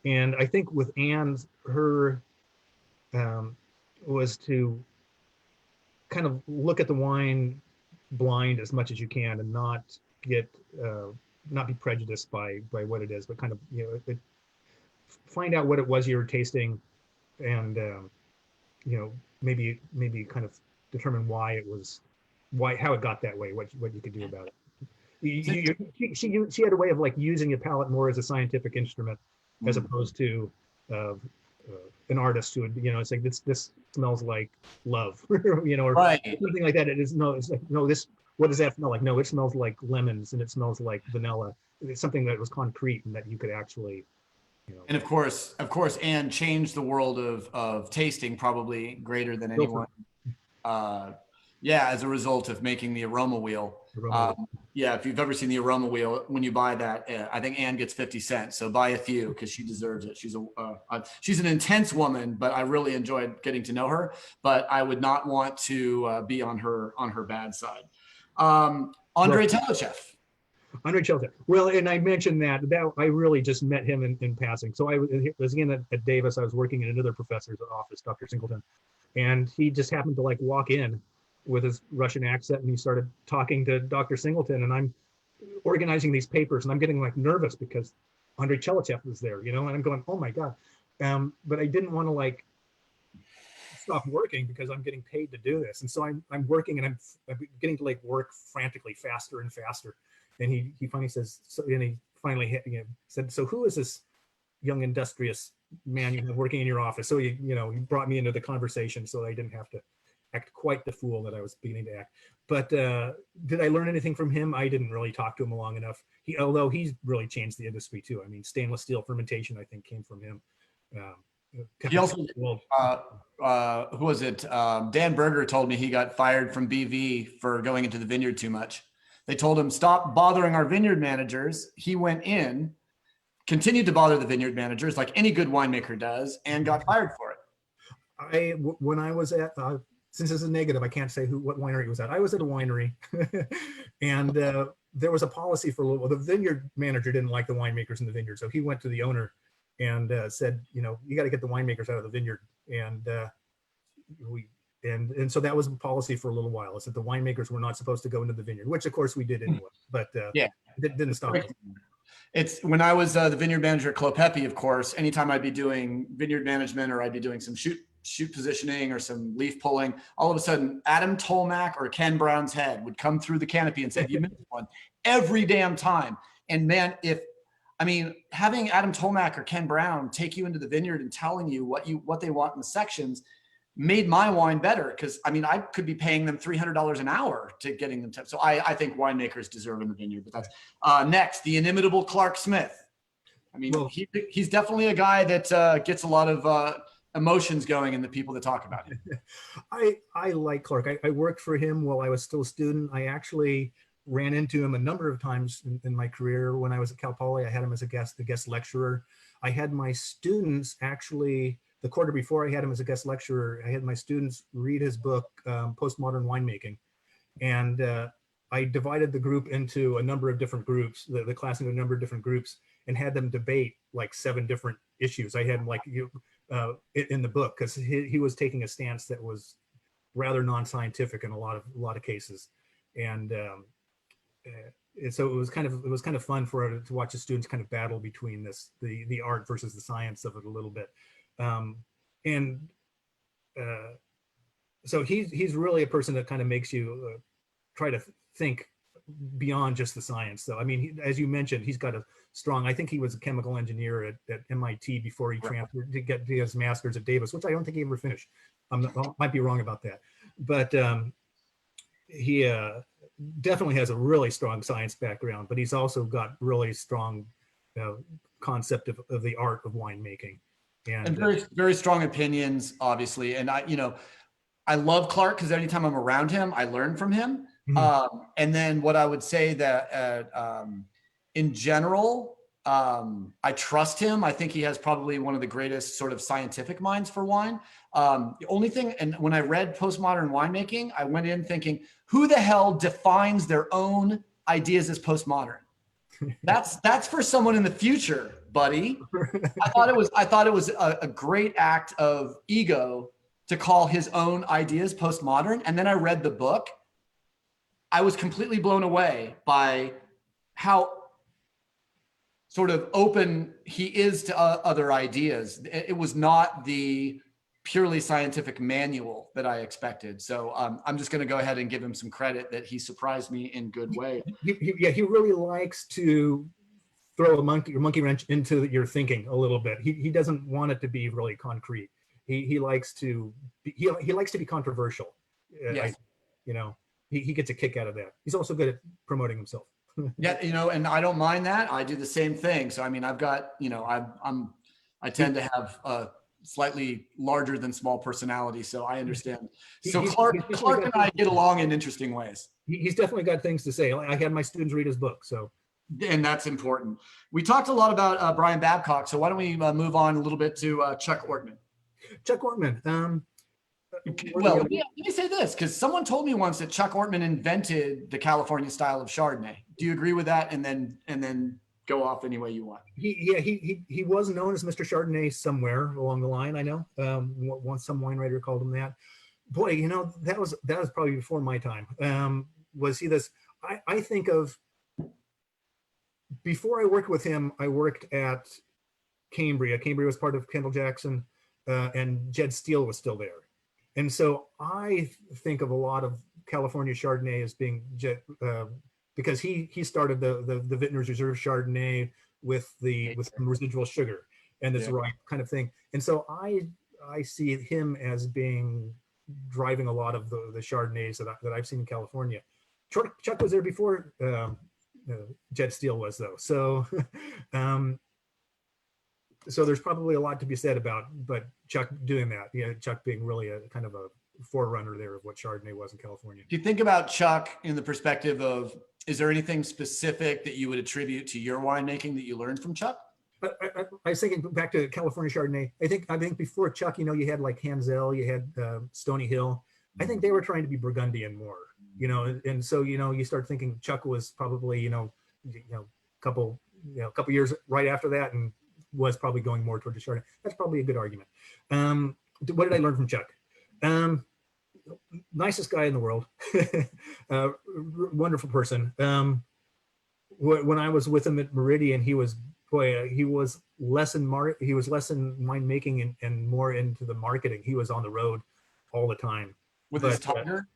And I think with Anne, her was to kind of look at the wine blind as much as you can and not get not be prejudiced by what it is, but kind of find out what it was you were tasting, and maybe kind of determine why how it got that way, what you could do about it. She had a way of like using a palate more as a scientific instrument as opposed to an artist who would, it's like this smells like love, or Right. something like that. It's like, no, this, what does that smell like? No, it smells like lemons and it smells like vanilla. It's something that was concrete and that you could actually, And of course, Anne changed the world of tasting probably greater than anyone. Yeah, as a result of making the aroma wheel. Yeah, if you've ever seen the aroma wheel, when you buy that, I think Anne gets 50 cents. So buy a few because she deserves it. She's an intense woman, but I really enjoyed getting to know her. But I would not want to be on her bad side. Andrei Telechev. Andrei Telechev. Well, and I mentioned that I really just met him in passing. So I was again at Davis. I was working in another professor's office, Dr. Singleton, and he just happened to like walk in with his Russian accent, and he started talking to Dr. Singleton, and I'm organizing these papers, and I'm getting like nervous because Andrei Telechev was there, and I'm going, oh my God. But I didn't want to like stop working because I'm getting paid to do this. And so I'm working, and I'm getting to like work frantically faster and faster. And he finally says, he said, so who is this young industrious man you have working in your office? So he brought me into the conversation so I didn't have to act quite the fool that I was beginning to act. But did I learn anything from him? I didn't really talk to him long enough. Although he's really changed the industry too. I mean, stainless steel fermentation, I think, came from him. He also, who was it? Dan Berger told me he got fired from BV for going into the vineyard too much. They told him, stop bothering our vineyard managers. He went in, continued to bother the vineyard managers like any good winemaker does, and got fired for it. When I was at, since it's a negative, I can't say what winery it was at. I was at a winery, and there was a policy for a little while. The vineyard manager didn't like the winemakers in the vineyard, so he went to the owner and said, you got to get the winemakers out of the vineyard. And so that was a policy for a little while. Is that the winemakers were not supposed to go into the vineyard, which of course we did anyway. But yeah, it didn't stop us. It's when I was the vineyard manager at Clopepi, of course, anytime I'd be doing vineyard management or I'd be doing some shoot positioning or some leaf pulling, all of a sudden Adam Tolmack or Ken Brown's head would come through the canopy and say, you missed one every damn time. And man, having Adam Tolmack or Ken Brown take you into the vineyard and telling you what they want in the sections made my wine better. Because I could be paying them $300 an hour to getting them tips. So I think winemakers deserve in the vineyard. But that's next, the inimitable Clark Smith. He's definitely a guy that gets a lot of emotions going in the people that talk about him. I like Clark. I worked for him while I was still a student. I actually ran into him a number of times in my career. When I was at Cal Poly, I had him as a guest lecturer. I had my students actually, the quarter before I had him as a guest lecturer, I had my students read his book, Postmodern Winemaking. And I divided the group into a number of different groups, the class into a number of different groups, and had them debate like 7 different issues. I had him in the book because he was taking a stance that was rather non-scientific in a lot of cases. And so it was kind of fun to watch the students kind of battle between the art versus the science of it a little bit. So he's really a person that kind of makes you try to think beyond just the transferred science. So as you mentioned, he's got a strong, I think he was a chemical engineer at MIT before he transferred to get his master's at Davis, which I don't think he ever finished. I might be wrong about that, but he definitely has a really strong science background, but he's also got really strong concept of the art of winemaking. And very, very strong opinions, obviously. And I love Clark because anytime I'm around him, I learn from him. And then what I would say that in general, I trust him. I think he has probably one of the greatest sort of scientific minds for wine. The only thing, and when I read Postmodern Winemaking, I went in thinking, who the hell defines their own ideas as postmodern? That's for someone in the future, buddy. I thought it was a great act of ego to call his own ideas postmodern. And then I read the book. I was completely blown away by how sort of open he is to other ideas. It was not the purely scientific manual that I expected. So I'm just going to go ahead and give him some credit that he surprised me in good way. He really likes to throw a monkey wrench into your thinking a little bit. He doesn't want it to be really concrete. He likes to be controversial. Yes. He gets a kick out of that. He's also good at promoting himself. Yeah, and I don't mind that. I do the same thing. So I mean, I've got, I tend to have a slightly larger than small personality, so I understand. So Clark and I get along in interesting ways. He's definitely got things to say. I had my students read his book, so. And that's important. We talked a lot about Brian Babcock, so why don't we move on a little bit to Chuck Ortman? Chuck Ortman. Well, let me say this, because someone told me once that Chuck Ortman invented the California style of Chardonnay. Do you agree with that? And then go off any way you want. He was known as Mr. Chardonnay somewhere along the line. I know once some wine writer called him that. Boy, that was probably before my time. Was he this? I think of, before I worked with him, I worked at Cambria. Cambria was part of Kendall Jackson, and Jed Steele was still there. And so I think of a lot of California Chardonnay as being because he started the Vintners Reserve Chardonnay with some residual sugar and this right kind of thing. And so I see him as being driving a lot of the Chardonnays that I've seen in California. Chuck was there before Jed Steele was, though. So so there's probably a lot to be said about, but Chuck doing that, Chuck being really a kind of a forerunner there of what Chardonnay was in California. If you think about Chuck in the perspective of, is there anything specific that you would attribute to your winemaking that you learned from Chuck? I was thinking back to California Chardonnay. I think before Chuck, you had like Hansel, you had Stony Hill. I think they were trying to be Burgundian more, and so you start thinking Chuck was probably couple years right after that, and was probably going more toward the Chardonnay. That's probably a good argument. What did I learn from Chuck? Nicest guy in the world, wonderful person. When I was with him at Meridian, he was less in winemaking and more into the marketing. He was on the road all the time with his tiger.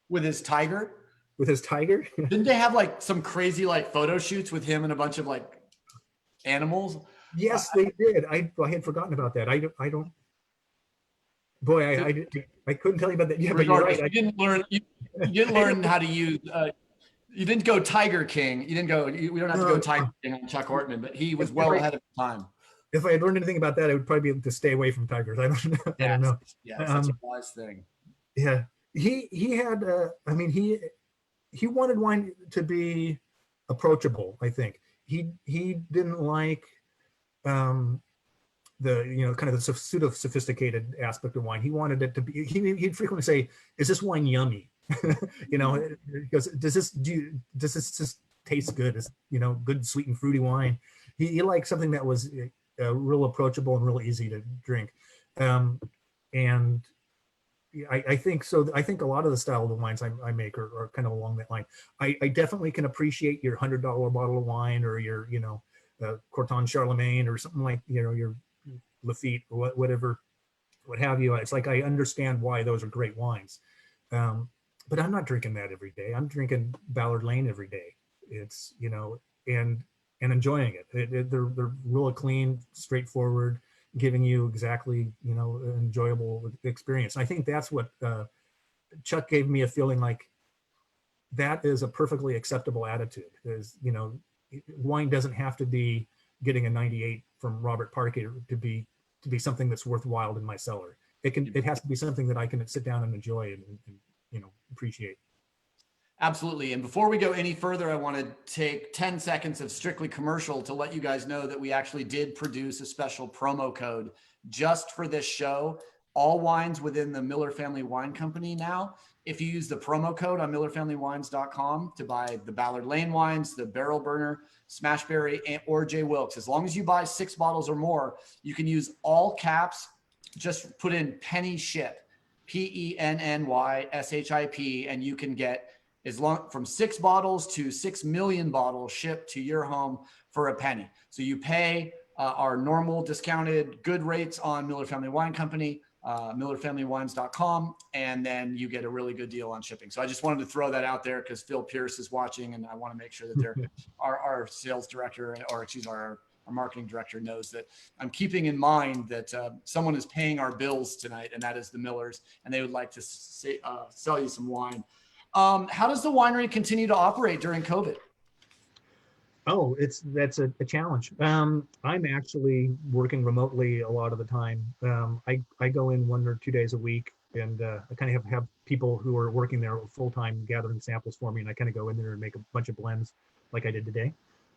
With his tiger. With his tiger. Didn't they have like some crazy like photo shoots with him and a bunch of like animals? Yes, they did. I had forgotten about that. I don't. Boy, I couldn't tell you about that. Yeah, but you're right. You didn't learn how to use. You didn't go Tiger King. You didn't go. We don't have to go Tiger King on Chuck Ortman, but he was well ahead of his time. If I had learned anything about that, I would probably be able to stay away from tigers. I don't know. I don't know. Yeah, that's a wise thing. Yeah, he had. He wanted wine to be approachable. I think he didn't like the kind of the pseudo sophisticated aspect of wine. He wanted it to be. He'd frequently say, "Is this wine yummy?" Because does this just taste good? Is good sweet and fruity wine? He liked something that was real approachable and real easy to drink, and I think so. I think a lot of the style of the wines I make are kind of along that line. I definitely can appreciate your $100 bottle of wine, or your Corton Charlemagne, or something like your Lafite or whatever, what have you. It's like I understand why those are great wines, but I'm not drinking that every day. I'm drinking Ballard Lane every day. It's and enjoying it. They're really clean, straightforward, giving you exactly an enjoyable experience. And I think that's what Chuck gave me a feeling like. That is a perfectly acceptable attitude. Is wine doesn't have to be getting a 98 from Robert Parker to be something that's worthwhile in my cellar. It has to be something that I can sit down and enjoy and appreciate. Absolutely. And before we go any further, I want to take 10 seconds of strictly commercial to let you guys know that we actually did produce a special promo code just for this show. All wines within the Miller Family Wine Company now, if you use the promo code on millerfamilywines.com to buy the Ballard Lane wines, the Barrel Burner, Smashberry, or J. Wilkes, as long as you buy 6 bottles or more, you can use all caps, just put in penny ship, PENNYSHIP, and you can get as long from 6 bottles to 6 million bottles shipped to your home for a penny. So you pay our normal discounted good rates on Miller Family Wine Company, millerfamilywines.com, and then you get a really good deal on shipping. So I just wanted to throw that out there because Phil Pierce is watching, and I want to make sure that they're our sales director, or excuse me, our marketing director knows that I'm keeping in mind that someone is paying our bills tonight, and that is the Millers, and they would like to sell you some wine. How does the winery continue to operate during COVID? Oh, that's a challenge. I'm actually working remotely a lot of the time. I go in 1 or 2 days a week, and I kind of have people who are working there full time gathering samples for me, and I kind of go in there and make a bunch of blends like I did today.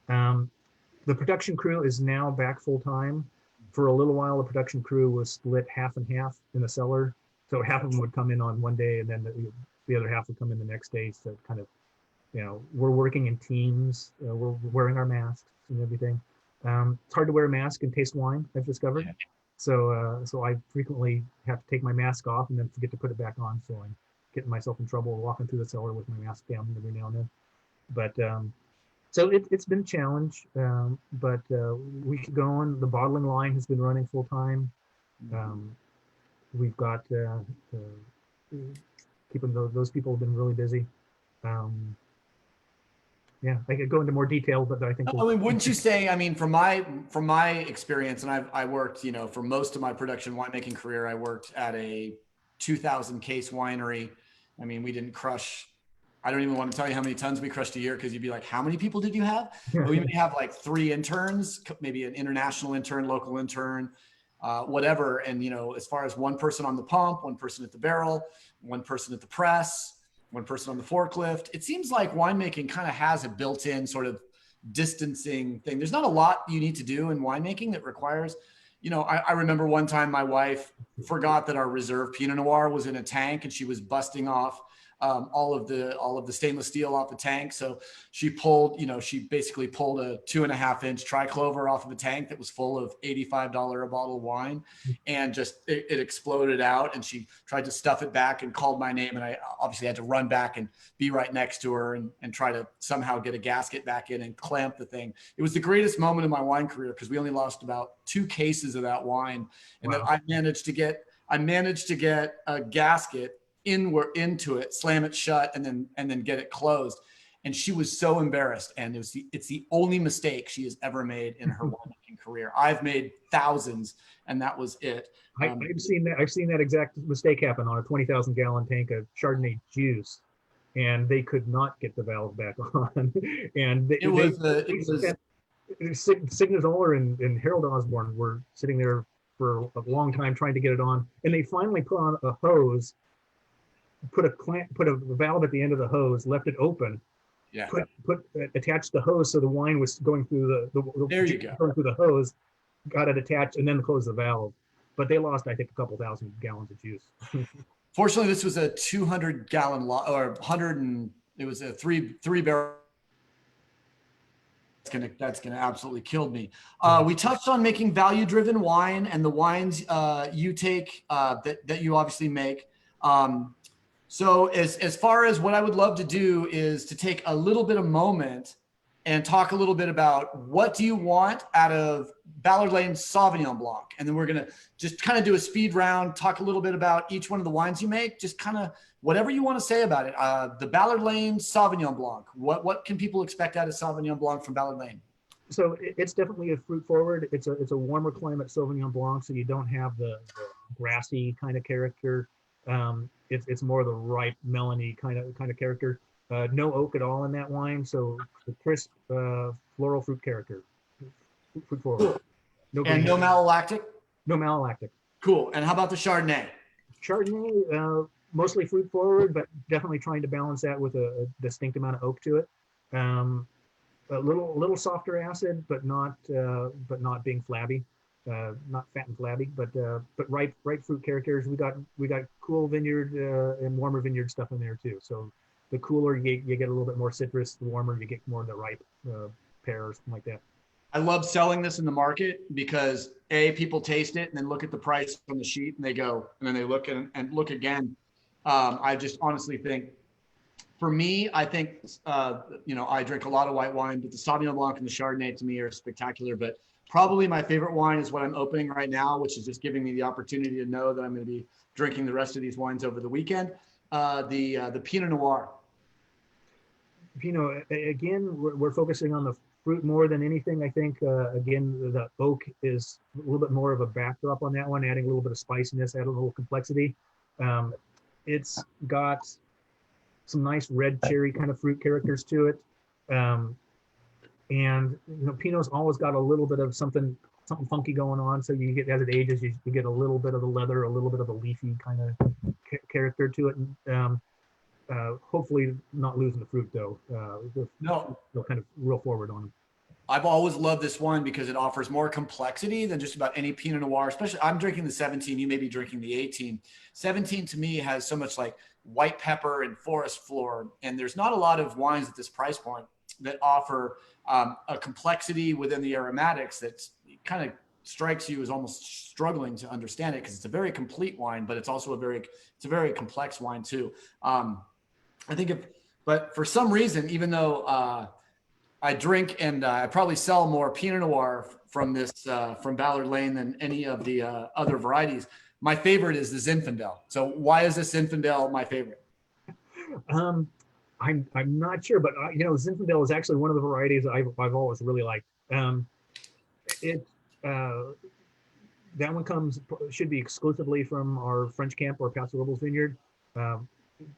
The production crew is now back full time. For a little while, the production crew was split half and half in the cellar. So half of them would come in on one day, and then the other half would come in the next day. So kind of, we're working in teams. We're wearing our masks and everything. It's hard to wear a mask and taste wine, I've discovered. So I frequently have to take my mask off and then forget to put it back on. So I'm getting myself in trouble walking through the cellar with my mask down every now and then. But so it's been a challenge, but we keep going. The bottling line has been running full time. We've got keeping those people have been really busy. Yeah, I could go into more detail, but I think. I mean, wouldn't you say? I mean, from my experience, and I worked, for most of my production winemaking career, I worked at a 2,000 case winery. I mean, we didn't crush. I don't even want to tell you how many tons we crushed a year, because you'd be like, how many people did you have? But we may have like 3 interns, maybe an international intern, local intern, whatever. And, as far as one person on the pump, one person at the barrel, one person at the press, one person on the forklift. It seems like winemaking kind of has a built-in sort of distancing thing. There's not a lot you need to do in winemaking that requires, I remember one time my wife forgot that our reserve Pinot Noir was in a tank, and she was busting off all of the stainless steel off the tank. So she basically pulled a 2.5-inch triclover off of a tank that was full of $85 a bottle wine, and just it exploded out. And she tried to stuff it back and called my name, and I obviously had to run back and be right next to her and try to somehow get a gasket back in and clamp the thing. It was the greatest moment of my wine career, because we only lost about 2 cases of that wine, and Wow. then I managed to get a gasket into it, slam it shut, and then get it closed. And she was so embarrassed. And it's the only mistake she has ever made in her winemaking career. I've made thousands, and that was it. I've seen that exact mistake happen on a 20,000 gallon tank of Chardonnay juice, and they could not get the valve back on. And Cygnus Oller and Harold Osborne were sitting there for a long time trying to get it on, and they finally put on a hose, put a valve at the end of the hose, left it open, attached the hose so the wine was going through going through the hose, got it attached, and then closed the valve. But they lost, I think, a couple thousand gallons of juice. Fortunately, this was a 200-gallon or 100, and it was a three barrel. That's gonna absolutely kill me. We touched on making value-driven wine and the wines you take that you obviously make. So as far as what I would love to do is to take a little bit of moment and talk a little bit about what do you want out of Ballard Lane Sauvignon Blanc. And then we're going to just kind of do a speed round, talk a little bit about each one of the wines you make, just kind of whatever you want to say about it. The Ballard Lane Sauvignon Blanc, what can people expect out of Sauvignon Blanc from Ballard Lane? So it's definitely a fruit forward. It's a warmer climate Sauvignon Blanc, so you don't have the grassy kind of character. It's more the ripe melony kind of character. No oak at all in that wine, so the crisp floral fruit character. Fruit forward. No malolactic? No malolactic. Cool. And how about the Chardonnay? Chardonnay, mostly fruit forward, but definitely trying to balance that with a distinct amount of oak to it. A little softer acid, but not being flabby, not fat and flabby, but ripe fruit characters. We got cool vineyard and warmer vineyard stuff in there too. So the cooler you get a little bit more citrus, the warmer you get more of the ripe pear or something like that. I love selling this in the market because people taste it and then look at the price on the sheet and they go, and then they look and look again. I just honestly think, for me, I think, I drink a lot of white wine, but the Sauvignon Blanc and the Chardonnay to me are spectacular. But probably my favorite wine is what I'm opening right now, which is just giving me the opportunity to know that I'm going to be drinking the rest of these wines over the weekend. The Pinot Noir. Again, we're focusing on the fruit more than anything. I think, again, the oak is a little bit more of a backdrop on that one, adding a little bit of spiciness, adding a little complexity. It's got some nice red cherry kind of fruit characters to it. And Pinot's always got a little bit of something funky going on. So you get, as it ages, you get a little bit of the leather, a little bit of a leafy kind of character to it. Hopefully not losing the fruit though. No, they'll kind of real forward on them. I've always loved this one because it offers more complexity than just about any Pinot Noir, especially I'm drinking the 17, you may be drinking the 18. 17 to me has so much like white pepper and forest floor. And there's not a lot of wines at this price point that offer a complexity within the aromatics that kind of strikes you as almost struggling to understand it, because it's a very complete wine, but it's also it's a very complex wine too. I think but for some reason, even though I drink and I probably sell more Pinot Noir from from Ballard Lane than any of the other varieties, my favorite is the Zinfandel. So why is the Zinfandel my favorite? I'm not sure, but Zinfandel is actually one of the varieties I've always really liked. That one should be exclusively from our French Camp or Paso Robles vineyard.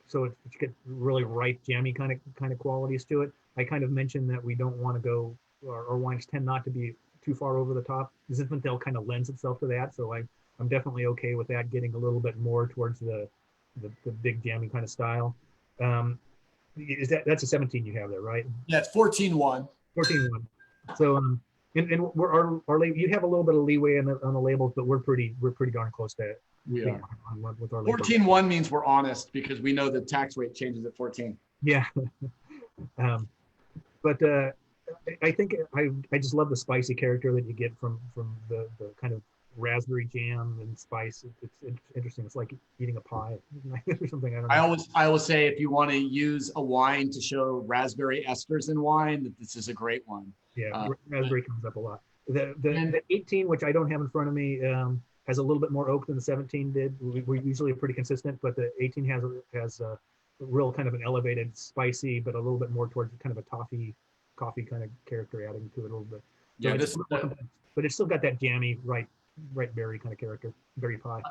So it's got really ripe, jammy kind of qualities to it. I kind of mentioned that we don't want to go, our wines tend not to be too far over the top. Zinfandel kind of lends itself to that, so I'm definitely okay with that, getting a little bit more towards the big jammy kind of style. That's a 17 you have there, right? Yeah, it's 14-1. 14-1. So and our you have a little bit of leeway on the labels, but we're pretty darn close to it. We are. With our labels. 14-1 means we're honest because we know the tax rate changes at 14. Yeah. But I think I just love the spicy character that you get from the kind of raspberry jam and spice. It's interesting. It's like eating a pie or something. I don't know. I always say, if you want to use a wine to show raspberry esters in wine, that this is a great one. Yeah, raspberry comes up a lot. The 18, which I don't have in front of me, has a little bit more oak than the 17 did. We're usually pretty consistent, but the 18 has a real kind of an elevated spicy, but a little bit more towards kind of a coffee kind of character adding to it a little bit. So yeah, but it's still got that jammy, ripe berry kind of character, berry pie.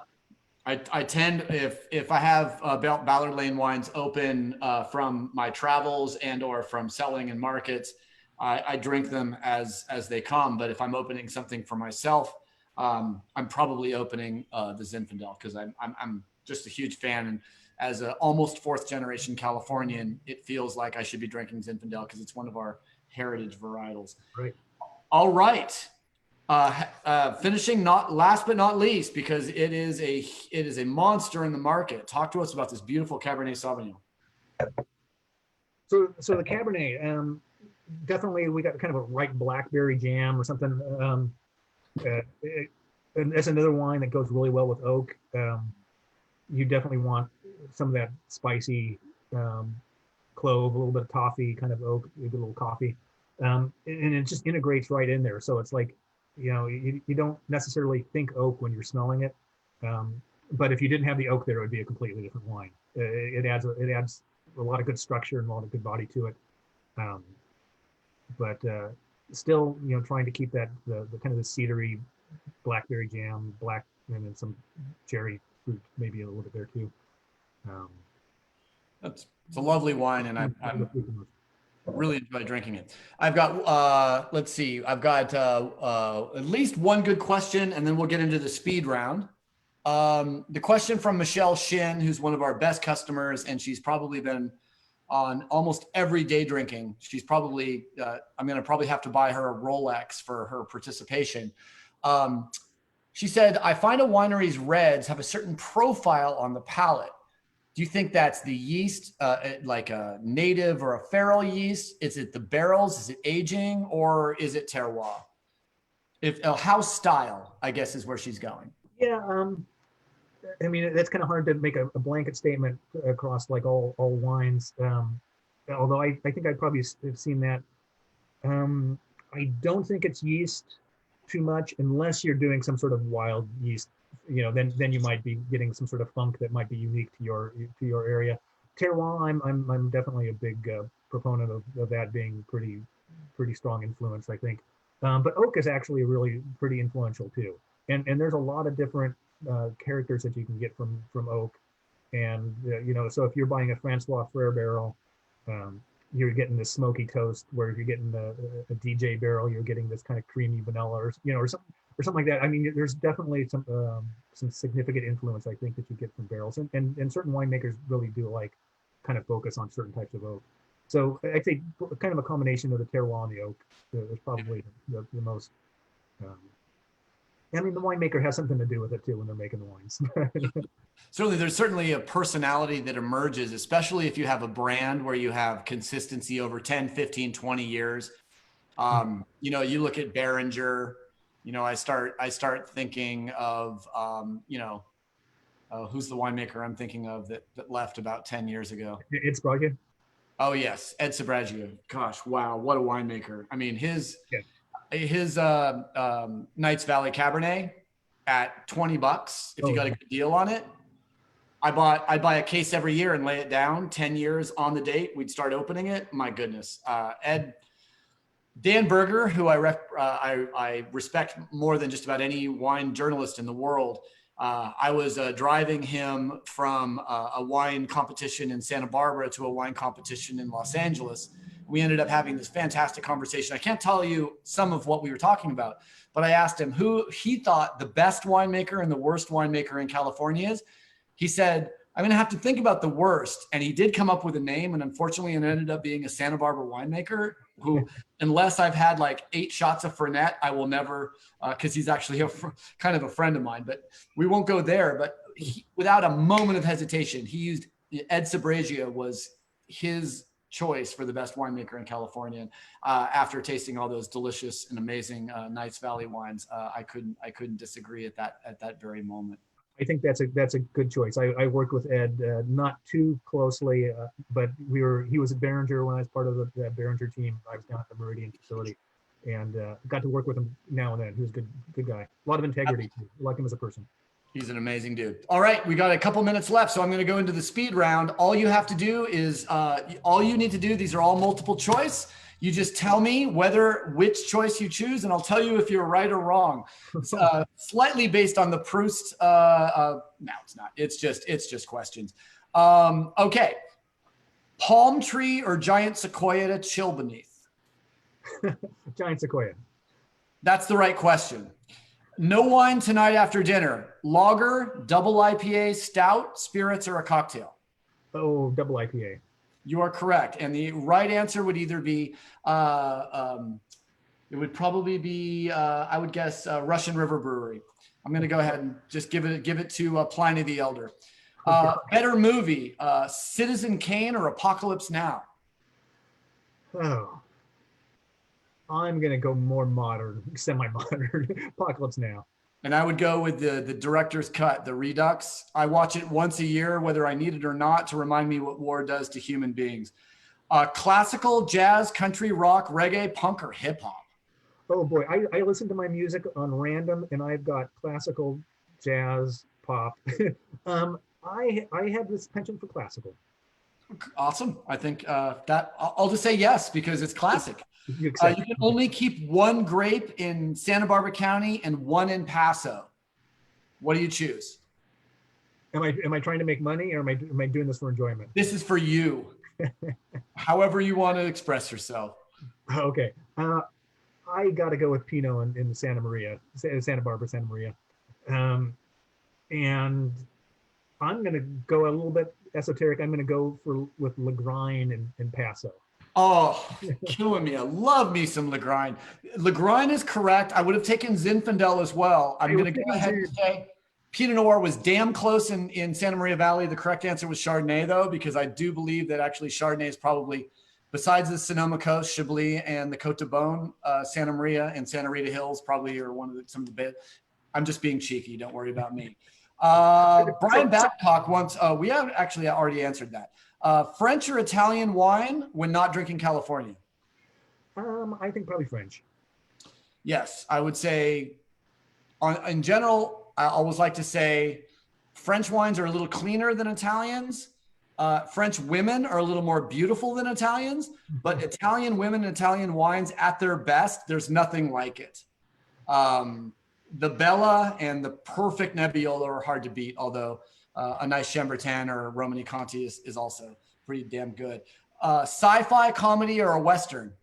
I tend, if I have Ballard Lane wines open from my travels and or from selling in markets, I drink them as they come. But if I'm opening something for myself, I'm probably opening the Zinfandel, because I'm just a huge fan. And as an almost fourth generation Californian, it feels like I should be drinking Zinfandel because it's one of our heritage varietals. Right. All right. Finishing last but not least, because it is a monster in the market. Talk to us about this beautiful Cabernet Sauvignon. So the Cabernet, definitely we got kind of a ripe blackberry jam or something. And that's another wine that goes really well with oak. You definitely want some of that spicy clove, a little bit of toffee, kind of oak, maybe a little coffee. And it just integrates right in there. So it's like, you don't necessarily think oak when you're smelling it. But if you didn't have the oak there, it would be a completely different wine. It adds a lot of good structure and a lot of good body to it. But still, trying to keep that the kind of the cedary blackberry jam, and then some cherry fruit, maybe a little bit there too. It's a lovely wine, and I'm really enjoy drinking it. I've got let's see, I've got at least one good question, and then we'll get into the speed round. The question from Michelle Shin, who's one of our best customers, and she's probably been on almost every day drinking. She's probably, I'm going to probably have to buy her a Rolex for her participation. She said, I find a winery's reds have a certain profile on the palate. Do you think that's the yeast, like a native or a feral yeast? Is it the barrels? Is it aging, or is it terroir? If house style, I guess, is where she's going. Yeah, I mean, that's kind of hard to make a blanket statement across like all wines. Although I think I probably have seen that. I don't think it's yeast too much unless you're doing some sort of wild yeast. You know, then you might be getting some sort of funk that might be unique to your area. Terroir, I'm definitely a big proponent of that being pretty strong influence, I think. But oak is actually really pretty influential too. And there's a lot of different characters that you can get from oak. And you know, so if you're buying a Francois Frere barrel, you're getting this smoky toast. Where if you're getting a DJ barrel, you're getting this kind of creamy vanilla, or you know, or something like that. I mean, there's definitely some significant influence, I think, that you get from barrels, and certain winemakers really do like kind of focus on certain types of oak. So I'd say kind of a combination of the terroir and the oak is probably the most. I mean, the winemaker has something to do with it too when they're making the wines. Certainly, there's certainly a personality that emerges, especially if you have a brand where you have consistency over 10, 15, 20 years. You know, you look at Beringer, you know, I start thinking of, you know, who's the winemaker I'm thinking of that left about 10 years ago? It's Sprague. Oh yes, Ed Sobragio. Gosh, wow, what a winemaker. I mean, his Knights Valley Cabernet at $20, if you got a good deal on it. I'd buy a case every year and lay it down. 10 years on the date, we'd start opening it. My goodness. Dan Berger, who I respect more than just about any wine journalist in the world. I was driving him from a wine competition in Santa Barbara to a wine competition in Los Angeles. We ended up having this fantastic conversation. I can't tell you some of what we were talking about, but I asked him who he thought the best winemaker and the worst winemaker in California is. He said, I'm going to have to think about the worst. And he did come up with a name. And unfortunately, it ended up being a Santa Barbara winemaker who, unless I've had like 8 shots of Fernet, I will never, because he's actually kind of a friend of mine, but we won't go there. But without a moment of hesitation, he used Ed Sobragio was his choice for the best winemaker in California. After tasting all those delicious and amazing Knights Valley wines, I couldn't disagree at that very moment. I think that's a good choice. I worked with Ed not too closely, but he was at Beringer when I was part of the Beringer team. I was down at the Meridian facility, and got to work with him now and then. He was a good guy. A lot of integrity too. I like him as a person. He's an amazing dude. All right, we got a couple minutes left, so I'm going to go into the speed round. All you have to do is, all you need to do, these are all multiple choice. You just tell me which choice you choose, and I'll tell you if you're right or wrong. Slightly based on the Proust. No, it's not. It's just questions. Okay. Palm tree or giant sequoia to chill beneath? Giant sequoia. That's the right question. No wine tonight after dinner. Lager, double IPA, stout, spirits, or a cocktail? Oh, double IPA. You are correct. And the right answer would either be, it would probably be, I would guess, Russian River Brewery. I'm going to go ahead and just give it to Pliny the Elder. Better movie, Citizen Kane or Apocalypse Now? Oh, I'm going to go more modern, semi-modern, Apocalypse Now. And I would go with the director's cut, the Redux. I watch it once a year, whether I need it or not, to remind me what war does to human beings. Classical, jazz, country, rock, reggae, punk, or hip hop? Oh boy, I listen to my music on random, and I've got classical, jazz, pop. I have this penchant for classical. Awesome. I think that I'll just say yes because it's classic. You can only keep 1 grape in Santa Barbara County and 1 in Paso. What do you choose? Am I trying to make money, or am I doing this for enjoyment? This is for you. However you want to express yourself. Okay. I got to go with Pinot in Santa Barbara, Santa Maria. And I'm going to go a little bit esoteric. I'm going to go with Lagrein and Paso. Oh, killing me. I love me some Lagrein. Lagrein is correct. I would have taken Zinfandel as well. I'm going to go ahead and say Pinot Noir was damn close in Santa Maria Valley. The correct answer was Chardonnay, though, because I do believe that actually Chardonnay is probably, besides the Sonoma Coast, Chablis, and the Côte de Beaune, Santa Maria and Santa Rita Hills probably are some of the best. I'm just being cheeky. Don't worry about me. Brian Babcock wants, we have actually already answered that. French or Italian wine when not drinking California? I think probably French. Yes, I would say in general, I always like to say French wines are a little cleaner than Italians. French women are a little more beautiful than Italians, but Italian women and Italian wines at their best, there's nothing like it. The Bella and the perfect Nebbiolo are hard to beat, although a nice Chambertin or Romani Conti is also pretty damn good. Sci-fi, comedy, or a Western?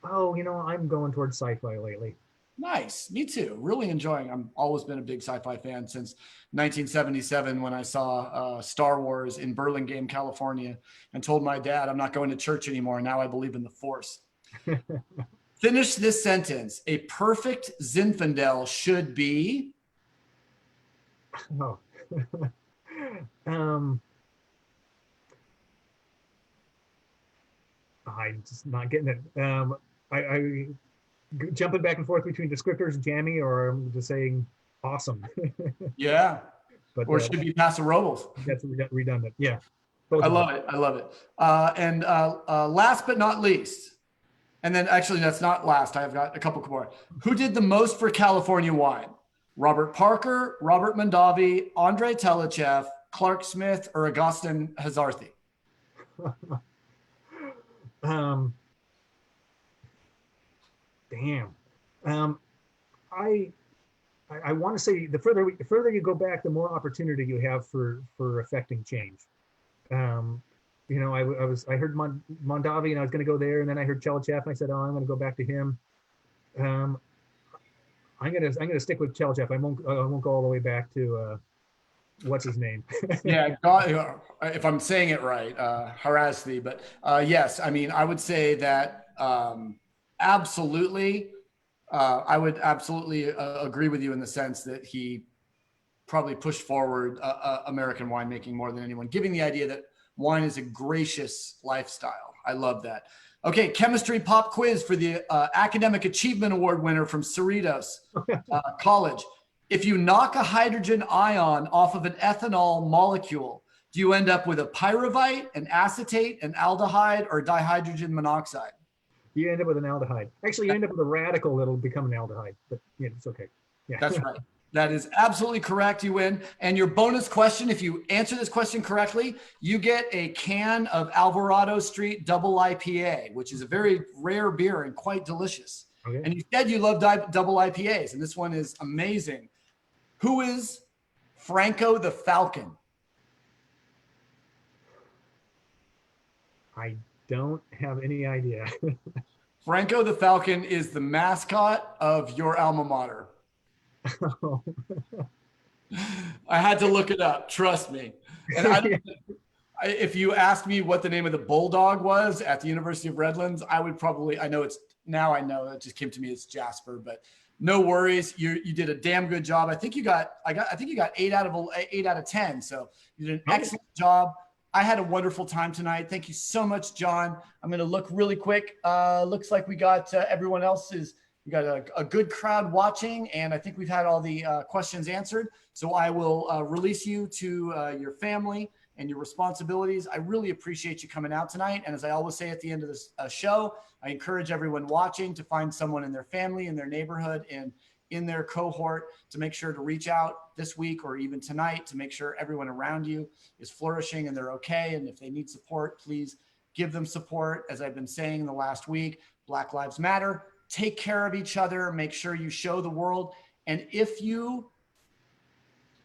Oh, I'm going towards sci-fi lately. Nice. Me too. Really enjoying. I've always been a big sci-fi fan since 1977 when I saw Star Wars in Burlingame, California, and told my dad, I'm not going to church anymore. Now I believe in the Force. Finish this sentence. A perfect Zinfandel should be. Oh. I'm just not getting it. I jumping back and forth between descriptors, jammy, or I'm just saying awesome. Yeah. But or should be Paso Robles. That's redundant. Yeah. I love it. I love it. And last but not least, and then actually that's not last. I've got a couple more. Who did the most for California wine? Robert Parker, Robert Mondavi, Andre Telechev, Clark Smith, or Agustin Hazarthi? Damn. I want to say the further you go back, the more opportunity you have for affecting change. I heard Mondavi and I was going to go there, and then I heard Telechev and I said, oh, I'm going to go back to him. I'm gonna stick with Telechev. I won't go all the way back to what's his name. Yeah, if I'm saying it right, Harasthi. But yes, I mean, I would say that absolutely. I would absolutely agree with you in the sense that he probably pushed forward American winemaking more than anyone, giving the idea that wine is a gracious lifestyle. I love that. Okay, chemistry pop quiz for the Academic Achievement Award winner from Cerritos College. If you knock a hydrogen ion off of an ethanol molecule, do you end up with a pyruvate, an acetate, an aldehyde, or dihydrogen monoxide? You end up with an aldehyde. Actually, you end up with a radical that'll become an aldehyde, but yeah, it's okay. Yeah. That's right. That is absolutely correct. You win. And your bonus question, if you answer this question correctly, you get a can of Alvarado Street Double IPA, which is a very rare beer and quite delicious. Okay. And you said you love double IPAs, and this one is amazing. Who is Franco the Falcon? I don't have any idea. Franco the Falcon is the mascot of your alma mater. I had to look it up. Trust me. And if you asked me what the name of the bulldog was at the University of Redlands, I would probably, I know it just came to me as Jasper, but no worries. You did a damn good job. I think you got 8 out of 10. So you did an excellent job. I had a wonderful time tonight. Thank you so much, John. I'm going to look really quick. Looks like we got everyone else's. We got a good crowd watching, and I think we've had all the questions answered. So I will release you to your family and your responsibilities. I really appreciate you coming out tonight. And as I always say at the end of this show, I encourage everyone watching to find someone in their family, in their neighborhood, and in their cohort to make sure to reach out this week or even tonight to make sure everyone around you is flourishing and they're okay. And if they need support, please give them support. As I've been saying the last week, Black Lives Matter. Take care of each other. Make sure you show the world. And if you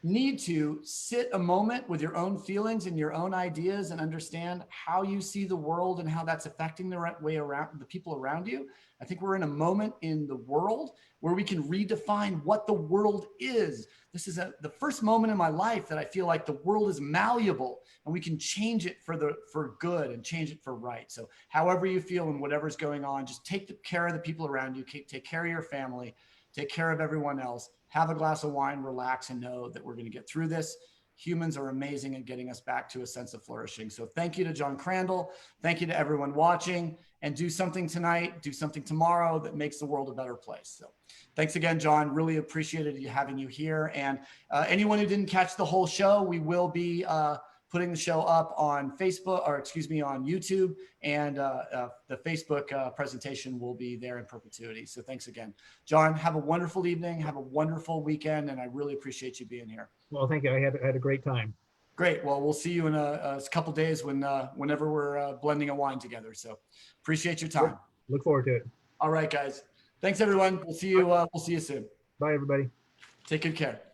need to sit a moment with your own feelings and your own ideas and understand how you see the world and how that's affecting the right way around the people around you. I think we're in a moment in the world where we can redefine what the world is. This is the first moment in my life that I feel like the world is malleable and we can change it for good and change it for right. So however you feel and whatever's going on, just take care of the people around you, take care of your family, take care of everyone else, have a glass of wine, relax, and know that we're going to get through this. Humans are amazing at getting us back to a sense of flourishing. So thank you to John Crandall. Thank you to everyone watching, and do something tonight, do something tomorrow that makes the world a better place. So thanks again, John. Really appreciated having you here. And anyone who didn't catch the whole show, we will be putting the show up on Facebook, or excuse me, on YouTube, and the Facebook presentation will be there in perpetuity. So thanks again. John, have a wonderful evening, have a wonderful weekend, and I really appreciate you being here. Well, thank you. I had a great time. Great. Well, we'll see you in a couple days whenever we're blending a wine together. So appreciate your time. Look forward to it. All right, guys. Thanks, everyone. We'll see you soon. Bye, everybody. Take good care.